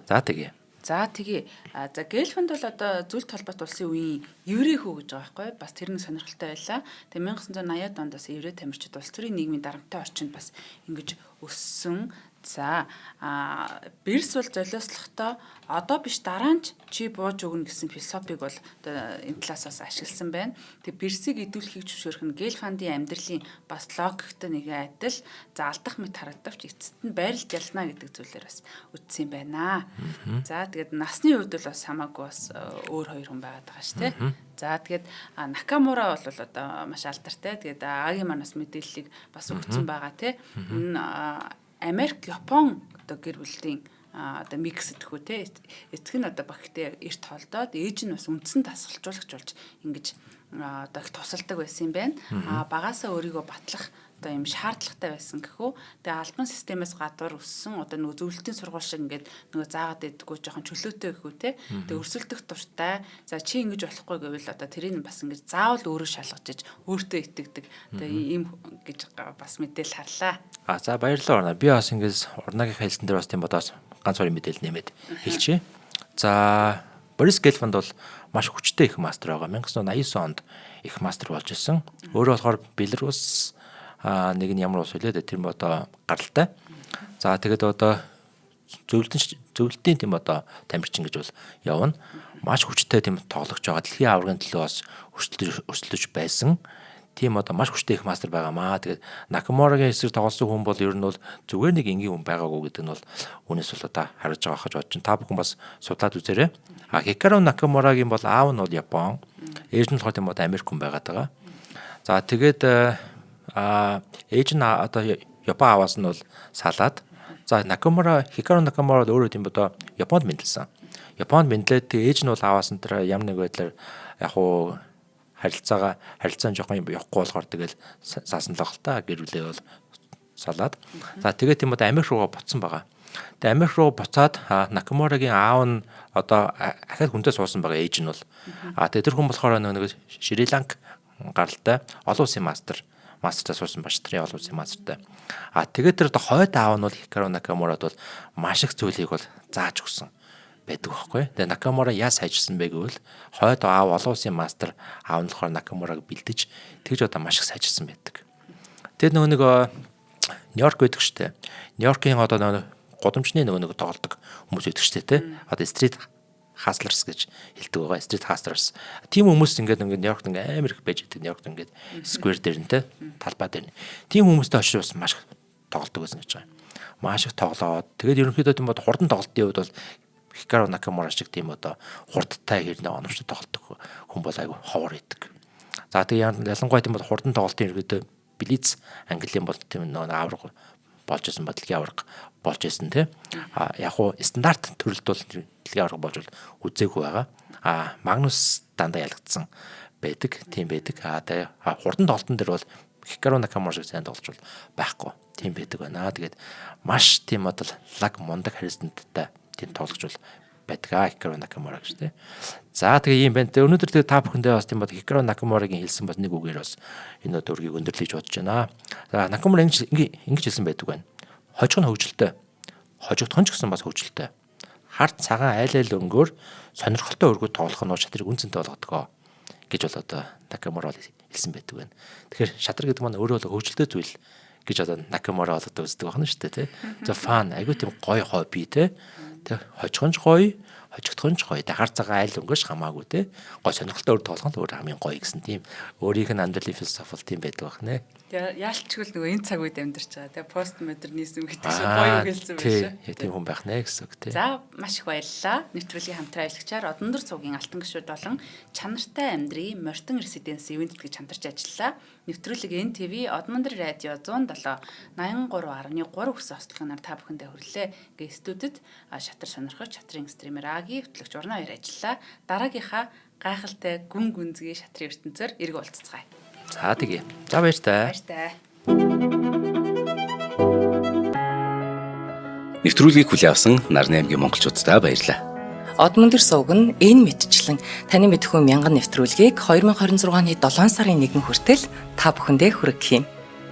За тэгээ. За Гельфанд бол одоо зөвлөлт холбоот улсын үеийн еврей хүү гэж байгаа байхгүй бас тэр нэг сонирхолтой байлаа. Тэгээ 1980-аад онд бас еврей тамирчид улс төрийн нийгмийн дарамттай орчинд бас ингэж өссөн. За Берс бол золиослохдоо одоо биш дараа нь чи бууж өгнө гэсэн философиг бол одоо энэ талаас бас ашигласан байна. Тэг Берсийг идэвхлэхийг зөвшөөрөх нь Гельфандын амьдралын бас логиктой нэг адил алдах мэт харагдавч эцэст нь байрлаж ялна гэдэг зүйлээр бас үтсэн юм байна. За тэгээд насны хувьд бол бас хамаагүй бас өөр хоёр хүн байгаад байгаа шүү дээ. За тэгээд Накамура бол одоо маш алдартай. Тэгээд Аги манаас мэдээллийг бас өгсөн байгаа тий. Америк, Япон одоо гэр бүлийн одоо микс гэдэг үү те эцэг нь одоо багтээ эрт холдоод ээж нь бас үндсэн тасгалжуулагч болж ингэж одоо их тусалдаг байсан юм байна. Багаасаа өөрийгөө батлах одоо юм шаардлагатай байсан гэхүү. Тэгээ албан системээс гадуур өссөн одоо нөгөө зөвлөлтийн сургууль шиг ингээд нөгөө заагаад идэггүй жоохон чөлөөтэй гэхүү те. Тэгээ өрсөлдөх дуртай. За чи ингэж болохгүй гэвэл одоо тэрийг бас ингэж заавал өөрөө шалгаж иж өөртөө итгэдэг. Тэгээ ийм гэж бас мэдээл харлаа. За баярлалаа. Би бас ингэж урнагийн хэлсэн дээр бас тийм бодоос ганц хоёр мэдээлэл нэмээд хэлчихье. За Борис Гельфанд бол маш хүчтэй их мастер байгаа. 1989 онд их мастер болж ирсэн. Өөрөө болохоор Беларусь нэг нь ямар ус үлээд тэр юм одоо гаралтай. За тэгээд одоо зөвлөлтийн тийм одоо тамирчин гэж бол явна. Маш хүчтэй тийм тоглогч байгаа. Дэлхийн аваргын төлөө бас өрсөлдөж байсан. Тийм одоо маш хүчтэй их мастер байгаамаа. Тэгээд Накамурагийн эсрэг тоглосон хүн бол ер нь бол зүгээр нэг энгийн хүн байгаагүй гэдэг нь бол үүнээс бол одоо харж байгаа гэж бодож байна. Та бүхэн бас судлаад үзээрэй. Хикару Накамурагийн бол аав нь бол Япон. Ээж нь болохоор тийм одоо Америк хүн байгаад байгаа. За тэгээд ээж нь одоо Япон ааваас нь бол салаад. За Хикару Накамура бол өөрөө тийм одоо Японд мэдлсэн. Японд мэдлээд ээж нь бол ааваас нь тэр ямар нэг байдлаар яг уу харилцаа жоохон явахгүй болохоор тэгэл саасан л баг л та гэрүүлээ бол салаад. За тэгээд тийм одоо Америк руугаа буцсан байгаа. Тэгээд Америк руу буцаад Накамурагийн аав нь одоо ахад хүнтэй суусан байгаа ээж нь бол. Тэгээд тэр хүн болохоор нэг Шри-Ланк гаралтай олон улсын мастертай суусан баштрын олон улсын мастертай. Тэгээд тэр одоо хойд аав нь бол Хикару Накамурад бол маш их зүйлийг бол зааж өгсөн байдаг байхгүй. Тэгээ Накамура яа сайжирсан бэ гэвэл хойд аав олон улсын мастер аав нь болохоор Накамураг бэлдэж тэгж одоо маш их сайжирсан байдаг. Тэгээд нөгөө Нью-Йорк байдаг штэ. Нью-Йоркийн одоо нөгөө гудамжны нөгөө тоглодог хүмүүс байдаг штэ те. Одоо стрит хаслерс гэж хэлдэг байгаа. Стрит хаслерс. Тим хүмүүс ингээд Нью-Йоркт ингээд амар их байж байдаг. Нью-Йоркт ингээд сквер дээр нь те талбай дээр. Тим хүмүүстэй очиж бас маш их тоглодог байсан гэж байгаа. Маш их тоглоод тэгээд ерөнхийдөө тийм бод хурдан тоглолтын хувьд бол Хикаро Накамура шиг тийм одоо хурдтай хэрнээ оновчтой тоглодог хүн бол айгүй ховор идэг. За тэгээд ялангуяа тийм бод хурдан тоглолтын ерөнхийдөө Блиц Английн бол тийм нэг авраг болж исэн ба дэлхийн авраг болж исэн тий. Яг хуу стандарт төрөлд бол дэлхийн авраг болж үзээгүй байгаа. Магнус дандаа ялагдсан байдаг, тийм байдаг. Тэгээд хурдан тоглолтын дээр бол Хикаро Накамура шиг сайн тоглож бол байхгүй. Тийм байдаг байна. Тэгээд маш тийм одоо лаг мундаг харьцантайтай тийм тоглож бол байдаг Хикаро Накамура гэж тий. За тэгээ юм байна. Өнөөдөр тэгээ та бүхэндээ бас тийм бод Хикаро Накамурагийн хэлсэн бас нэг үгээр бас энэ өдрийг өндөрлөж бодож байна. За Накамура ингэж хэлсэн байдаг байна. Хожих нь хөгжилтэй. Хожигдох нь ч гэсэн бас хөгжилтэй. Хард цагаан айл өнгөөр сонирхолтой өргөд тоглох нь шатрыг үнцэнтэй болгодог гэж бол одоо Накамура хэлсэн байдаг байна. Тэгэхээр шатар гэдэг маань өөрөө л хөгжилтэй зүйл гэж одоо Накамура болоод үздэг байна шүү дээ тий. За фан айгуу тийм гоё хобби тий. Тэг хожихонч гоё, хожигдохонч гоё. Дахаар цагаан айл өнгөш хамаагүй тий. Гоё сонирхолтой өөр тоглох нь өөр хамгийн гоё гэсэн тийм өөрийнх нь андерли философи тийм байдаг байна. Яалтчгүй нөгөө энэ цаг үед амьдарч байгаа. Тэгээ пост модернизм гэдэг шиг гоё үгэлсэн байна шүү. Тийм хүн байх нэ гэсэн үг тий. За маш их баярлалаа. Нэвтрүүлгийн хамтран ажиллагчаар Одондор цугийн алтан гишүүд болон чанартай амьдрын Мортон Residence ивент гэж хамтарч ажиллалаа. Нэвтрүүлэг NTV Одондор радио 107 83.3 хүссэн хослохноор та бүхэндээ хүрэлээ. Студид шатар сонирхож чатрын стример Аги хөтлөгч урна хоёр ажиллалаа. Дараагийнхаа гайхалтай гүн гүнзгий шатрын ертөнцөөр эрг уулзцгаая. За тэгээ. За баяртай. Нэвтрүүлгийг хүлээн авсан Нарны аймгийн монголчуудаа баярлалаа. Одондор сувг нь энэ мэдчлэн таны мэдхүйн мянган нэвтрүүлгийг 2026 оны 7 сарын 1 хүртэл та бүхэндээ хүргэх юм.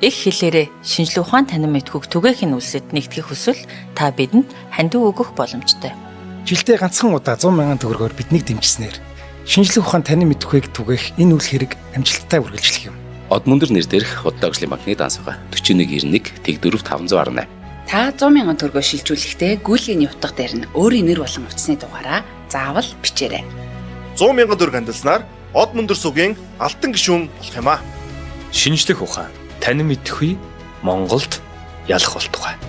Их хэлээрээ шинжлэх ухаан танин мэдхүйг түгээхийн үлсэд нэгтгэх хүсвэл та бидэнд хандив өгөх боломжтой. Жилдээ ганцхан удаа 100,000 төгрөгөөр биднийг дэмжснээр шинжлэх ухаан танин мэдхүйг түгээх энэ үйл хэрэг амжилттай үргэлжлэх юм. Одмондор нэр дээрх Удаагшлын банкны дансага 4191 тэг 4518. Та 100,000 төгрөгөөр шилжүүлэхдээ гүйлгийн утга дээр нь өөрийн нэр болон утасны дугаараа заавал бичээрэй. 100,000 төгрөг хандалснаар Одмондор цугийн алтан гишүүн болох юм аа. Шинжлэх ухаан танин мэдхгүй Монголд ялах болтугай.